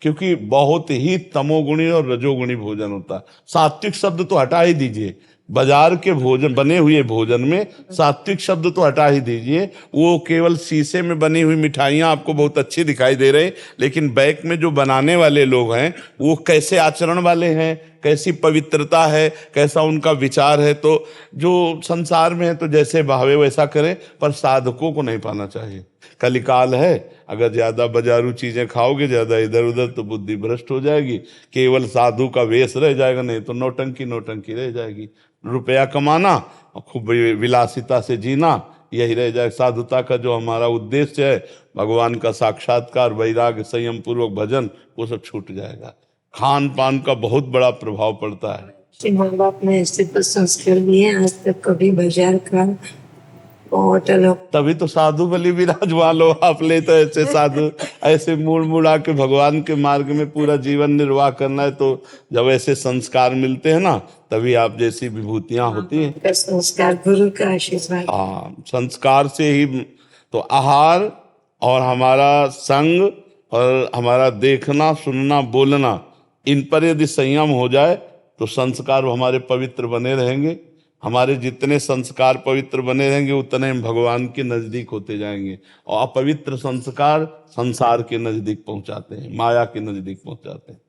क्योंकि बहुत ही तमोगुणी और रजोगुणी भोजन होता है। सात्विक शब्द तो हटा ही दीजिए, बाजार के भोजन बने हुए भोजन में सात्विक शब्द तो हटा ही दीजिए। वो केवल शीशे में बनी हुई मिठाइयाँ आपको बहुत अच्छी दिखाई दे रही, लेकिन बैक में जो बनाने वाले लोग हैं वो कैसे आचरण वाले हैं, कैसी पवित्रता है, कैसा उनका विचार है। तो जो संसार में है तो जैसे भावे वैसा करें, पर साधकों को नहीं पाना चाहिए। कलिकाल है, अगर ज्यादा बाजारू चीजें खाओगे, ज्यादा इधर उधर, तो बुद्धि भ्रष्ट हो जाएगी, केवल साधु का वेश रह जाएगा, नहीं तो नौटंकी नौटंकी रह जाएगी। रुपया कमाना और खूब विलासिता से जीना, यही रह जाएगा। साधुता का जो हमारा उद्देश्य है, भगवान का साक्षात्कार, वैराग्य, संयम पूर्वक भजन, वो सब छूट जाएगा। खान पान का बहुत बड़ा प्रभाव पड़ता है। माँ बाप ने ऐसे तो संस्कार दिए, आज तक कभी बाजार का होटल हो, तभी तो साधु बलि विराजमान हो आप ले, तो ऐसे साधु ऐसे मुड़ मुड़ा के भगवान के मार्ग में पूरा जीवन निर्वाह करना है। तो जब ऐसे संस्कार मिलते हैं ना, तभी आप जैसी विभूतियां होती हैं। संस्कार गुरु का आशीर्वाद। हाँ, संस्कार से ही तो आहार और हमारा संग और हमारा देखना सुनना बोलना, इन पर यदि संयम हो जाए तो संस्कार हमारे पवित्र बने रहेंगे। हमारे जितने संस्कार पवित्र बने रहेंगे उतने हम भगवान के नजदीक होते जाएंगे, और अपवित्र संस्कार संसार के नजदीक पहुंचाते हैं, माया के नजदीक पहुंचाते हैं।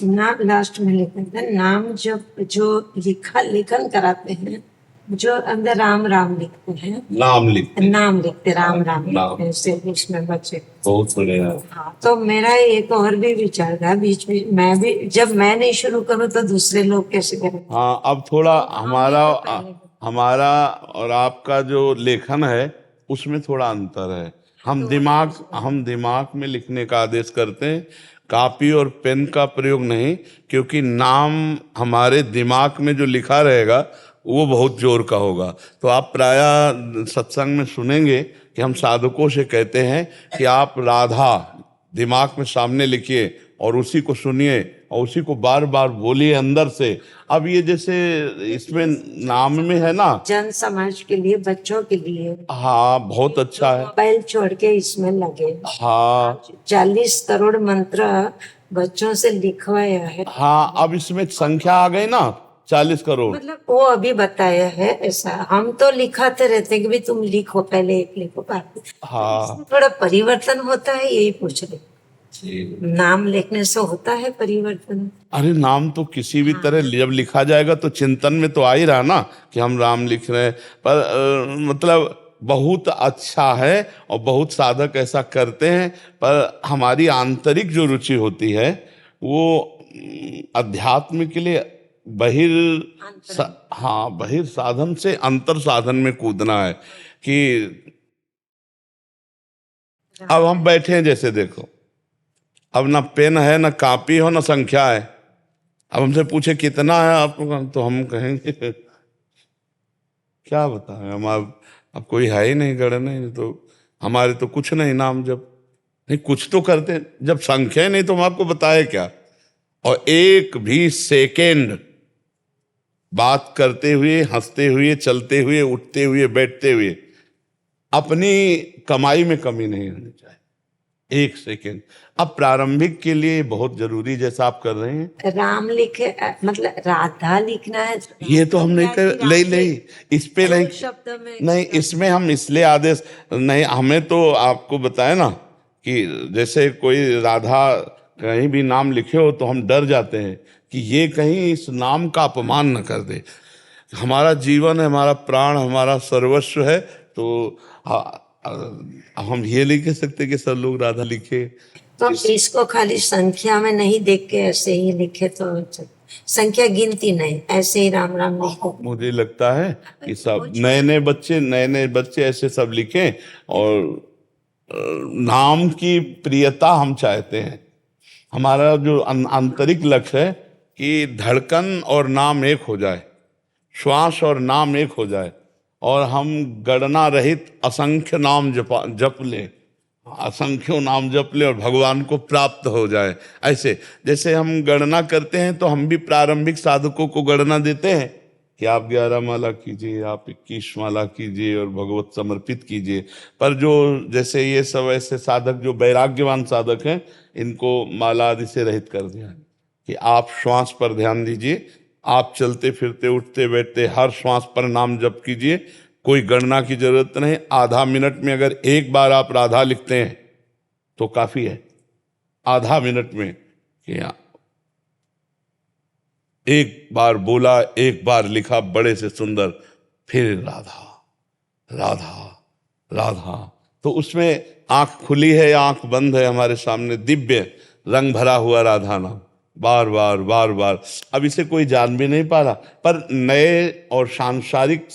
नाम लास्ट में लिखा था, नाम जब जो लेखन कराते हैं, जो अंदर राम राम लिखते हैं, नाम लिखते नाम लिखते राम राम नाम। लिखते हैं, उससे उसमें बच्चे। बहुत बढ़िया। हाँ, तो मेरा एक और भी विचार था, बीच में मैं भी, जब मैं नहीं शुरू करूँ तो दूसरे लोग कैसे करें। हाँ, अब थोड़ा हमारा और आपका जो लेखन है उसमें थोड़ा अंतर है। हम दिमाग में लिखने का आदेश करते हैं, कॉपी और पेन का प्रयोग नहीं, क्योंकि नाम हमारे दिमाग में जो लिखा रहेगा वो बहुत जोर का होगा। तो आप प्रायः सत्संग में सुनेंगे कि हम साधकों से कहते हैं कि आप राधा दिमाग में सामने लिखिए और उसी को सुनिए और उसी को बार बार बोलिए अंदर से। अब ये जैसे इसमें नाम में है ना, जन समाज के लिए, बच्चों के लिए, हाँ बहुत अच्छा है। मोबाइल छोड़ के इसमें लगे। हाँ 40 करोड़ मंत्र बच्चों से लिखवाया है। हाँ, अब इसमें संख्या आ गई ना 40 करोड़। मतलब वो अभी बताया है ऐसा, हम तो लिखाते रहते हैं कि भाई तुम लिखो, पहले एक लिखो बाद। हाँ, थोड़ा परिवर्तन होता है, यही पूछ रहे। नाम लिखने से होता है परिवर्तन? अरे नाम तो किसी भी तरह जब लिखा जाएगा तो चिंतन में तो आ ही रहा ना कि हम राम लिख रहे हैं, पर मतलब बहुत अच्छा है और बहुत साधक ऐसा करते हैं, पर हमारी आंतरिक जो रुचि होती है वो अध्यात्म के लिए बहिर साधन से अंतर साधन में कूदना है। कि अब हम बैठे हैं, जैसे देखो, अब ना पेन है, ना कॉपी हो, ना संख्या है। अब हमसे पूछे कितना है आपको, तो हम कहेंगे क्या बताएं हम, अब कोई है ही नहीं गढ़ नहीं, तो हमारे तो कुछ नहीं नाम जब नहीं, कुछ तो करते हैं। जब संख्या ही नहीं तो हम आपको बताए क्या। और एक भी सेकेंड बात करते हुए, हंसते हुए, चलते हुए, उठते हुए, बैठते हुए अपनी कमाई में कमी नहीं होनी चाहिए, एक सेकेंड। अब प्रारंभिक के लिए बहुत जरूरी, जैसा आप कर रहे हैं। राम लिखे मतलब राधा लिखना है। ये तो हम नहीं कर राम नहीं नहीं इस पे नहीं शब्द में नहीं, इसमें हम इसलिए आदेश नहीं, हमें तो आपको बताया ना कि जैसे कोई राधा कहीं भी नाम लिखे हो तो हम डर जाते हैं कि ये कहीं इस नाम का अपमान न कर दे। हमारा जीवन है, हमारा प्राण, हमारा सर्वस्व है, तो हम ये नहीं कह सकते कि सब लोग राधा लिखे। तो इसको खाली संख्या में नहीं देख के ऐसे ही लिखे तो संख्या गिनती नहीं, ऐसे ही राम राम लिखो। मुझे लगता है कि सब नए नए बच्चे ऐसे सब लिखें। और नाम की प्रियता हम चाहते हैं। हमारा जो आंतरिक लक्ष्य है कि धड़कन और नाम एक हो जाए, श्वास और नाम एक हो जाए, और हम गणना रहित असंख्य नाम जप लें, असंख्यों नाम जप ले और भगवान को प्राप्त हो जाए। ऐसे जैसे हम गणना करते हैं तो हम भी प्रारंभिक साधकों को गणना देते हैं कि आप 11 माला कीजिए, आप 21 माला कीजिए और भगवत समर्पित कीजिए। पर जो जैसे ये सब ऐसे साधक जो वैराग्यवान साधक हैं, इनको माला आदि से रहित कर दिया है कि आप श्वास पर ध्यान दीजिए, आप चलते फिरते उठते बैठते हर श्वास पर नाम जप कीजिए, कोई गणना की जरूरत नहीं। आधा मिनट में अगर एक बार आप राधा लिखते हैं तो काफी है। आधा मिनट में कि एक बार बोला, एक बार लिखा बड़े से सुंदर, फिर राधा राधा राधा, तो उसमें आंख खुली है या आंख बंद है, हमारे सामने दिव्य रंग भरा हुआ राधा नाम बार बार बार बार। अब इसे कोई जान भी नहीं पा रहा, पर नए और सांसारिक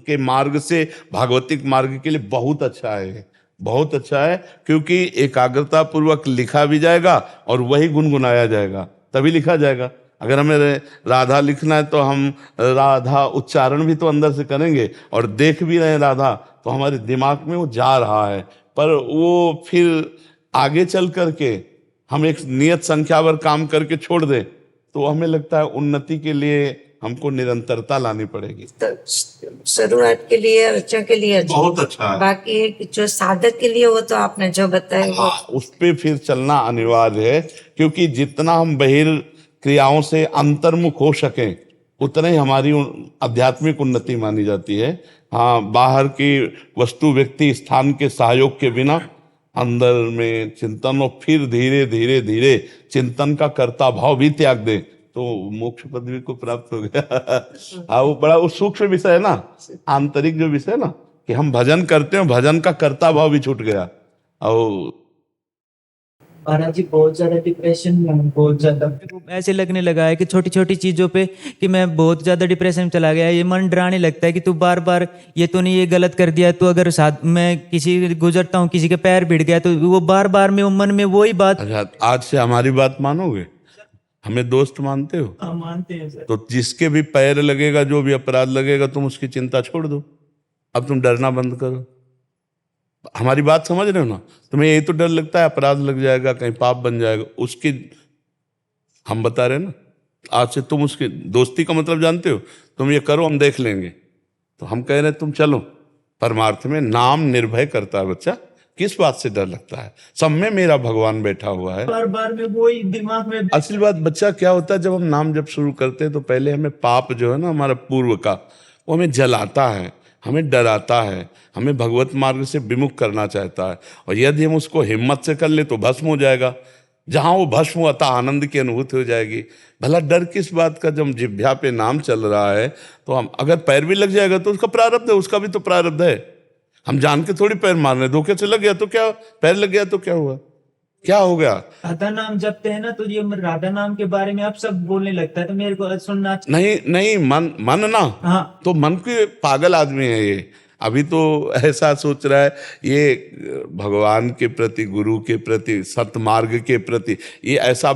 के मार्ग से भागवतिक मार्ग के लिए बहुत अच्छा है, बहुत अच्छा है, क्योंकि एकाग्रता पूर्वक लिखा भी जाएगा और वही गुनगुनाया जाएगा, तभी लिखा जाएगा। अगर हमें राधा लिखना है तो हम राधा उच्चारण भी तो अंदर से करेंगे, और देख भी रहे हैं राधा तो हमारे दिमाग में वो जा रहा है, पर वो फिर आगे चल करके हम एक नियत संख्या पर काम करके छोड़ दें तो हमें लगता है उन्नति के लिए हमको निरंतरता लानी पड़ेगी। तो शुरुआत के लिए बच्चों के लिए बहुत अच्छा है। बाकी जो साधक के लिए वो तो आपने जो बताया वो उस पे फिर चलना अनिवार्य है, क्योंकि जितना हम क्रियाओं से अंतर्मुख हो सकें उतना ही हमारी आध्यात्मिक उन्नति मानी जाती है। हाँ, बाहर की वस्तु व्यक्ति स्थान के सहयोग के बिना अंदर में चिंतन, और फिर धीरे धीरे धीरे चिंतन का कर्ता भाव भी त्याग दे तो मोक्ष पदवी को प्राप्त हो गया। हाँ, वो बड़ा वो सूक्ष्म विषय है ना, आंतरिक जो विषय है ना, कि हम भजन करते हैं, भजन का कर्ता भाव भी छूट गया। और महाराज जी बहुत ज्यादा डिप्रेशन में, बहुत ज्यादा ऐसे लगने लगा है कि छोटी छोटी चीजों पे कि मैं बहुत ज्यादा डिप्रेशन में चला गया। ये मन डराने लगता है कि तू बार बार ये तूने ये गलत कर दिया, तो अगर साथ मैं किसी गुजरता हूँ, किसी के पैर भिड़ गया, तो वो बार बार में वो मन में वही बात। अच्छा, आज से हमारी बात मानोगे? हमें दोस्त मानते हो? हम मानते हैं सर। तो जिसके भी पैर लगेगा, जो भी अपराध लगेगा, तुम उसकी चिंता छोड़ दो। अब तुम डरना बंद करो। हमारी बात समझ रहे हो ना? तुम्हें यही तो डर लगता है अपराध लग जाएगा, कहीं पाप बन जाएगा, उसकी हम बता रहे हैं ना। आज से तुम उसकी दोस्ती का मतलब जानते हो, तुम ये करो हम देख लेंगे, तो हम कह रहे हैं तुम चलो। परमार्थ में नाम निर्भय करता है बच्चा, किस बात से डर लगता है? सब में मेरा भगवान बैठा हुआ है। बार बार में वही दिमाग में। असली बात बच्चा क्या होता है, जब हम नाम जब शुरू करते हैं तो पहले हमें पाप जो है ना हमारा पूर्व का, वो हमें जलाता है, हमें डराता है, हमें भगवत मार्ग से विमुख करना चाहता है। और यदि हम उसको हिम्मत से कर ले तो भस्म हो जाएगा। जहाँ वो भस्म होता आनंद की अनुभूति हो जाएगी। भला डर किस बात का? जब जिह्वा पे नाम चल रहा है तो हम अगर पैर भी लग जाएगा तो उसका प्रारब्ध है, उसका भी तो प्रारब्ध है। हम जान के थोड़ी पैर मारने, धोखे से लग गया तो क्या, पैर लग गया तो क्या हुआ, क्या हो गया? राधा नाम जपते हैं ना, तो ये राधा नाम के बारे में अब सब बोलने लगता है, तो मेरे को सुनना नहीं मन ना। हाँ, तो मन के पागल आदमी है ये। अभी तो ऐसा सोच रहा है ये भगवान के प्रति, गुरु के प्रति, सतमार्ग के प्रति ये ऐसा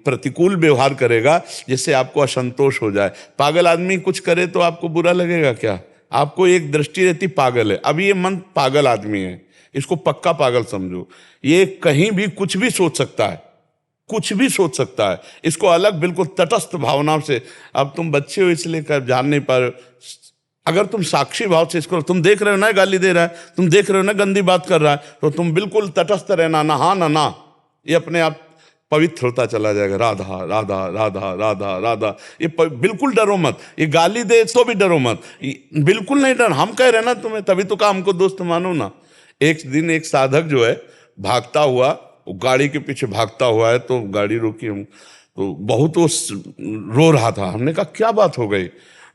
प्रतिकूल व्यवहार करेगा जिससे आपको असंतोष हो जाए। पागल आदमी कुछ करे तो आपको बुरा लगेगा क्या? आपको एक दृष्टि रहती पागल है। अभी ये मन पागल आदमी है, इसको पक्का पागल समझो। ये कहीं भी कुछ भी सोच सकता है, कुछ भी सोच सकता है। इसको अलग बिल्कुल तटस्थ भावनाओं से, अब तुम बच्चे हो इसलिए कर जान नहीं पा रहे हो। अगर तुम साक्षी भाव से इसको, तुम देख रहे हो ना गाली दे रहा है, तुम देख रहे हो ना गंदी बात कर रहा है, तो तुम बिल्कुल तटस्थ रहना, ना हाँ ना ना, ये अपने आप पवित्र होता चला जाएगा। राधा राधा राधा राधा राधा, ये बिल्कुल डरो मत। ये गाली दे तो भी डरो मत, बिल्कुल नहीं डर। हम कह रहे ना तुम्हें, तभी तो कहा हमको दोस्त मानो ना। एक दिन एक साधक जो है भागता हुआ, वो गाड़ी के पीछे भागता हुआ है, तो गाड़ी रोकी हम, तो बहुत वो रो रहा था। हमने कहा क्या बात हो गई?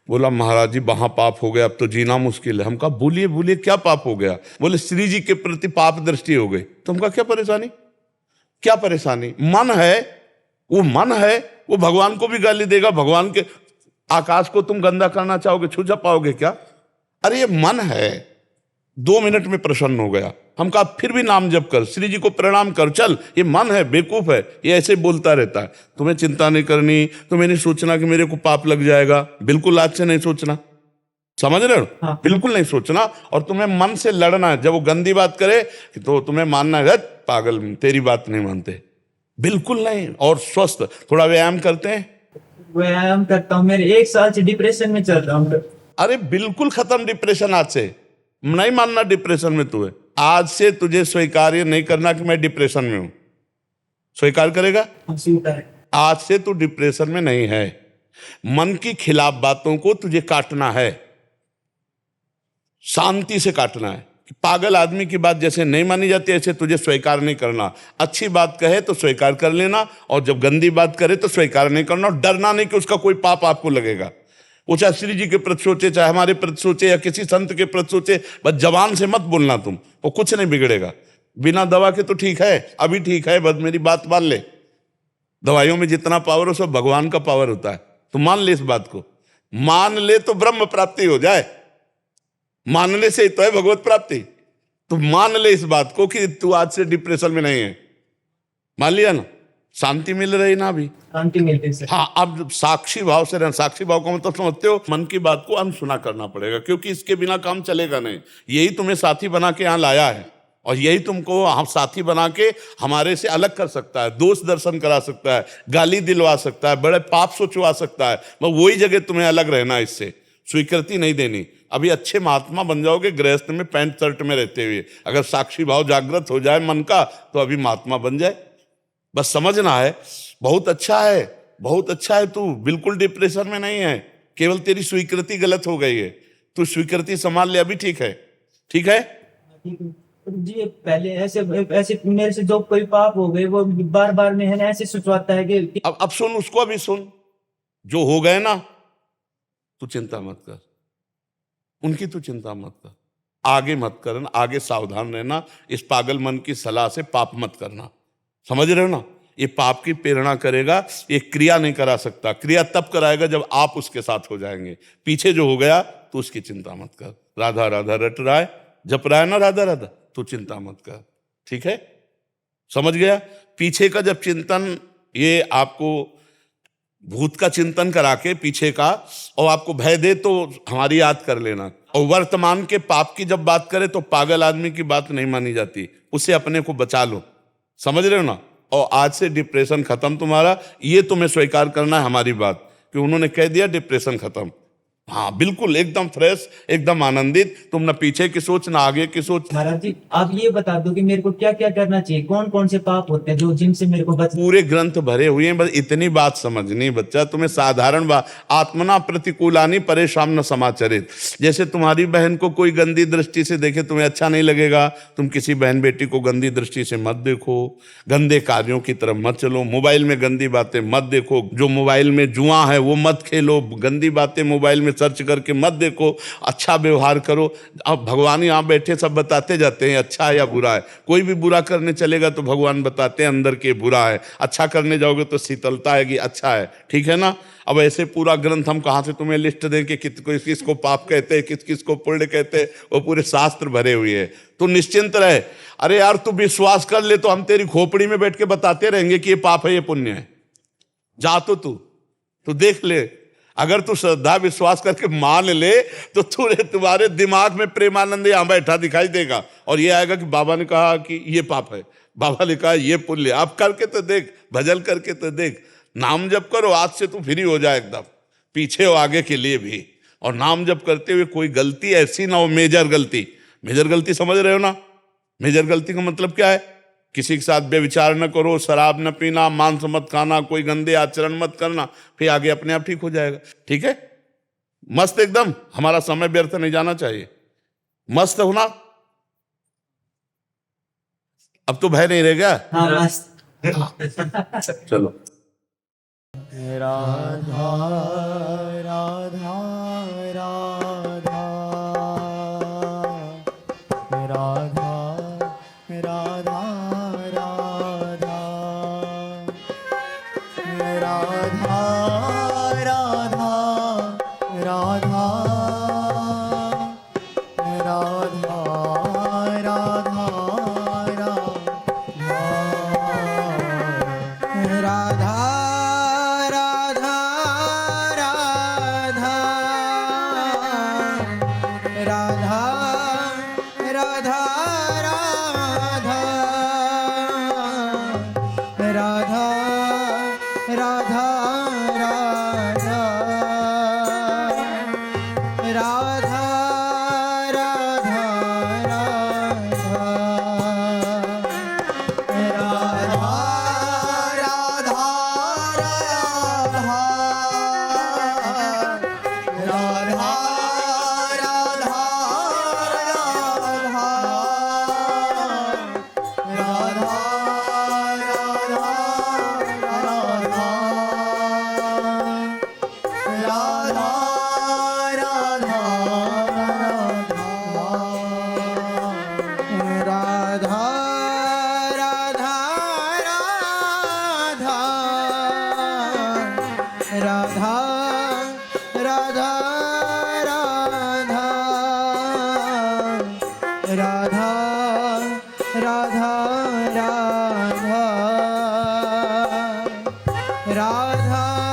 बोला महाराज जी वहां पाप हो गया, अब तो जीना मुश्किल है। हम कहा बोलिए बोलिए क्या पाप हो गया? बोले श्री जी के प्रति पाप दृष्टि हो गई। तो हम कहा क्या परेशानी, क्या परेशानी? मन है, वो मन है, वो भगवान को भी गाली देगा। भगवान के आकाश को तुम गंदा करना चाहोगे, छू पाओगे क्या? अरे ये मन है, 2 मिनट में प्रसन्न हो गया। हम कहा फिर भी नाम जप कर, श्री जी को प्रणाम कर, चल। ये मन है, बेवकूफ है, ये ऐसे बोलता रहता है। तुम्हें चिंता नहीं करनी, तुम्हें नहीं सोचना कि मेरे को पाप लग जाएगा, बिल्कुल आज से नहीं सोचना, समझ रहे हो? हाँ। बिल्कुल नहीं सोचना। और तुम्हें मन से लड़ना है। जब वो गंदी बात करे तो तुम्हें मानना है पागल, तेरी बात नहीं मानते, बिल्कुल नहीं। और स्वस्थ, थोड़ा व्यायाम करते हैं? व्यायाम करता हूँ, मेरे 1 साल से डिप्रेशन में चल रहा हूँ। अरे बिल्कुल खत्म डिप्रेशन आज से। नहीं मानना डिप्रेशन में तू है। आज से तुझे स्वीकार्य नहीं करना कि मैं डिप्रेशन में हूं। स्वीकार करेगा? आज से तू डिप्रेशन में नहीं है। मन की खिलाफ बातों को तुझे काटना है, शांति से काटना है। पागल आदमी की बात जैसे नहीं मानी जाती, ऐसे तुझे स्वीकार नहीं करना। अच्छी बात कहे तो स्वीकार कर लेना, और जब गंदी बात करे तो स्वीकार नहीं करना। और डरना नहीं कि उसका कोई पाप आपको लगेगा। वो चाहे श्री जी के प्रति सोचे, चाहे हमारे प्रति सोचे, या किसी संत के प्रति सोचे, बस जबान से मत बोलना तुम, वो कुछ नहीं बिगड़ेगा। बिना दवा के तो ठीक है, अभी ठीक है, बस मेरी बात मान ले। दवाइयों में जितना पावर हो सब भगवान का पावर होता है। तो मान ले इस बात को, मान ले तो ब्रह्म प्राप्ति हो जाए। मानने से ही तो है भगवत प्राप्ति। तो मान ले इस बात को कि तू आज से डिप्रेशन में नहीं है। मान लिया ना? शांति मिल रही ना? अभी शांति मिलती है। हाँ, अब साक्षी भाव से रहना। साक्षी भाव को मतलब समझते हो? मन की बात को अनसुना करना पड़ेगा, क्योंकि इसके बिना काम चलेगा नहीं। यही तुम्हें साथी बना के यहाँ लाया है, और यही तुमको हम साथी बना के हमारे से अलग कर सकता है, दोष दर्शन करा सकता है, गाली दिलवा सकता है, बड़े पाप सोचवा सकता है। मैं वही जगह तुम्हें अलग रहना, इससे स्वीकृति नहीं देनी। अभी अच्छे महात्मा बन जाओगे गृहस्थ में पैंट शर्ट में रहते हुए। अगर साक्षी भाव जागृत हो जाए मन का, तो अभी महात्मा बन जाए। बस समझना है। बहुत अच्छा है, बहुत अच्छा है। तू बिल्कुल डिप्रेशन में नहीं है, केवल तेरी स्वीकृति गलत हो गई है। तू स्वीकृति संभाल ले, अभी ठीक है, ठीक है जी। पहले ऐसे ऐसे मेरे से जो कोई पाप हो गए, वो बार बार में है ना ऐसे सोचवाता है कि अब सुन, उसको अभी सुन। जो हो गए ना, तू चिंता मत कर, उनकी तू चिंता मत कर, आगे मत करना, आगे सावधान रहना। इस पागल मन की सलाह से पाप मत करना, समझ रहे हो ना? ये पाप की प्रेरणा करेगा, ये क्रिया नहीं करा सकता। क्रिया तब कराएगा जब आप उसके साथ हो जाएंगे। पीछे जो हो गया तो उसकी चिंता मत कर। राधा राधा रट रहा है, जप रहा है ना राधा राधा, तू चिंता मत कर, ठीक है? समझ गया? पीछे का जब चिंतन, ये आपको भूत का चिंतन करा के पीछे का, और आपको भय दे तो हमारी याद कर लेना। और वर्तमान के पाप की जब बात करे तो पागल आदमी की बात नहीं मानी जाती, उससे अपने को बचा लो, समझ रहे हो ना? और आज से डिप्रेशन खत्म तुम्हारा, ये तुम्हें स्वीकार करना है हमारी बात, कि उन्होंने कह दिया डिप्रेशन खत्म। हाँ बिल्कुल, एकदम फ्रेश, एकदम आनंदित। तुम ना पीछे की सोच ना आगे की सोच। महाराज जी आप ये बता दो कि मेरे को क्या क्या करना चाहिए, कौन कौन से पाप होते हैं जो जिनसे मेरे को बच। पूरे ग्रंथ भरे हुए हैं, बस इतनी बात समझनी बच्चा। तुम्हें साधारण बात, आत्मना प्रतिकूलानी परेशान न समाचरित। जैसे तुम्हारी बहन को कोई गंदी दृष्टि से देखे तुम्हें अच्छा नहीं लगेगा, तुम किसी बहन बेटी को गंदी दृष्टि से मत देखो, गंदे कार्यों की तरफ मत चलो, मोबाइल में गंदी बातें मत देखो, जो मोबाइल में जुआ है वो मत खेलो, गंदी बातें मोबाइल में सर्च करके मत देखो, अच्छा व्यवहार करो। अब भगवान यहाँ बैठे सब बताते जाते हैं अच्छा है या बुरा है। कोई भी बुरा करने चलेगा तो भगवान बताते हैं अंदर के बुरा है, अच्छा करने जाओगे तो शीतलता है कि अच्छा है, ठीक है ना? अब ऐसे पूरा ग्रंथ हम कहाँ से तुम्हें लिस्ट दें कि किस किसको पाप कहते हैं, किस किसको पुण्य कहते हैं, वो पूरे शास्त्र भरे हुए हैं। तो निश्चिंत रहे। अरे यार तू विश्वास कर ले तो हम तेरी खोपड़ी में बैठ के बताते रहेंगे कि ये पाप है ये पुण्य है। जा तो तू देख ले। अगर तू श्रद्धा विश्वास करके मान ले तो तुम्हारे दिमाग में प्रेमानंद यहाँ बैठा दिखाई देगा, और ये आएगा कि बाबा ने कहा कि ये पाप है, बाबा ने कहा ये पुण्य। आप करके तो देख, भजन करके तो देख, नाम जप करो, आज से तू फ्री हो जाए एकदम, पीछे हो आगे के लिए भी। और नाम जप करते हुए कोई गलती ऐसी ना हो, मेजर गलती। मेजर गलती समझ रहे हो ना? मेजर गलती का मतलब क्या है? किसी के साथ व्यभिचार न करो, शराब न पीना, मांस मत खाना, कोई गंदे आचरण मत करना, फिर आगे अपने आप ठीक हो जाएगा। ठीक है, मस्त एकदम, हमारा समय व्यर्थ नहीं जाना चाहिए, मस्त होना। अब तो भय नहीं रह गया। हाँ मस्त। चलो। राधा राधा राधा राधा राधा राधा राधा राधा राधा राधा राधा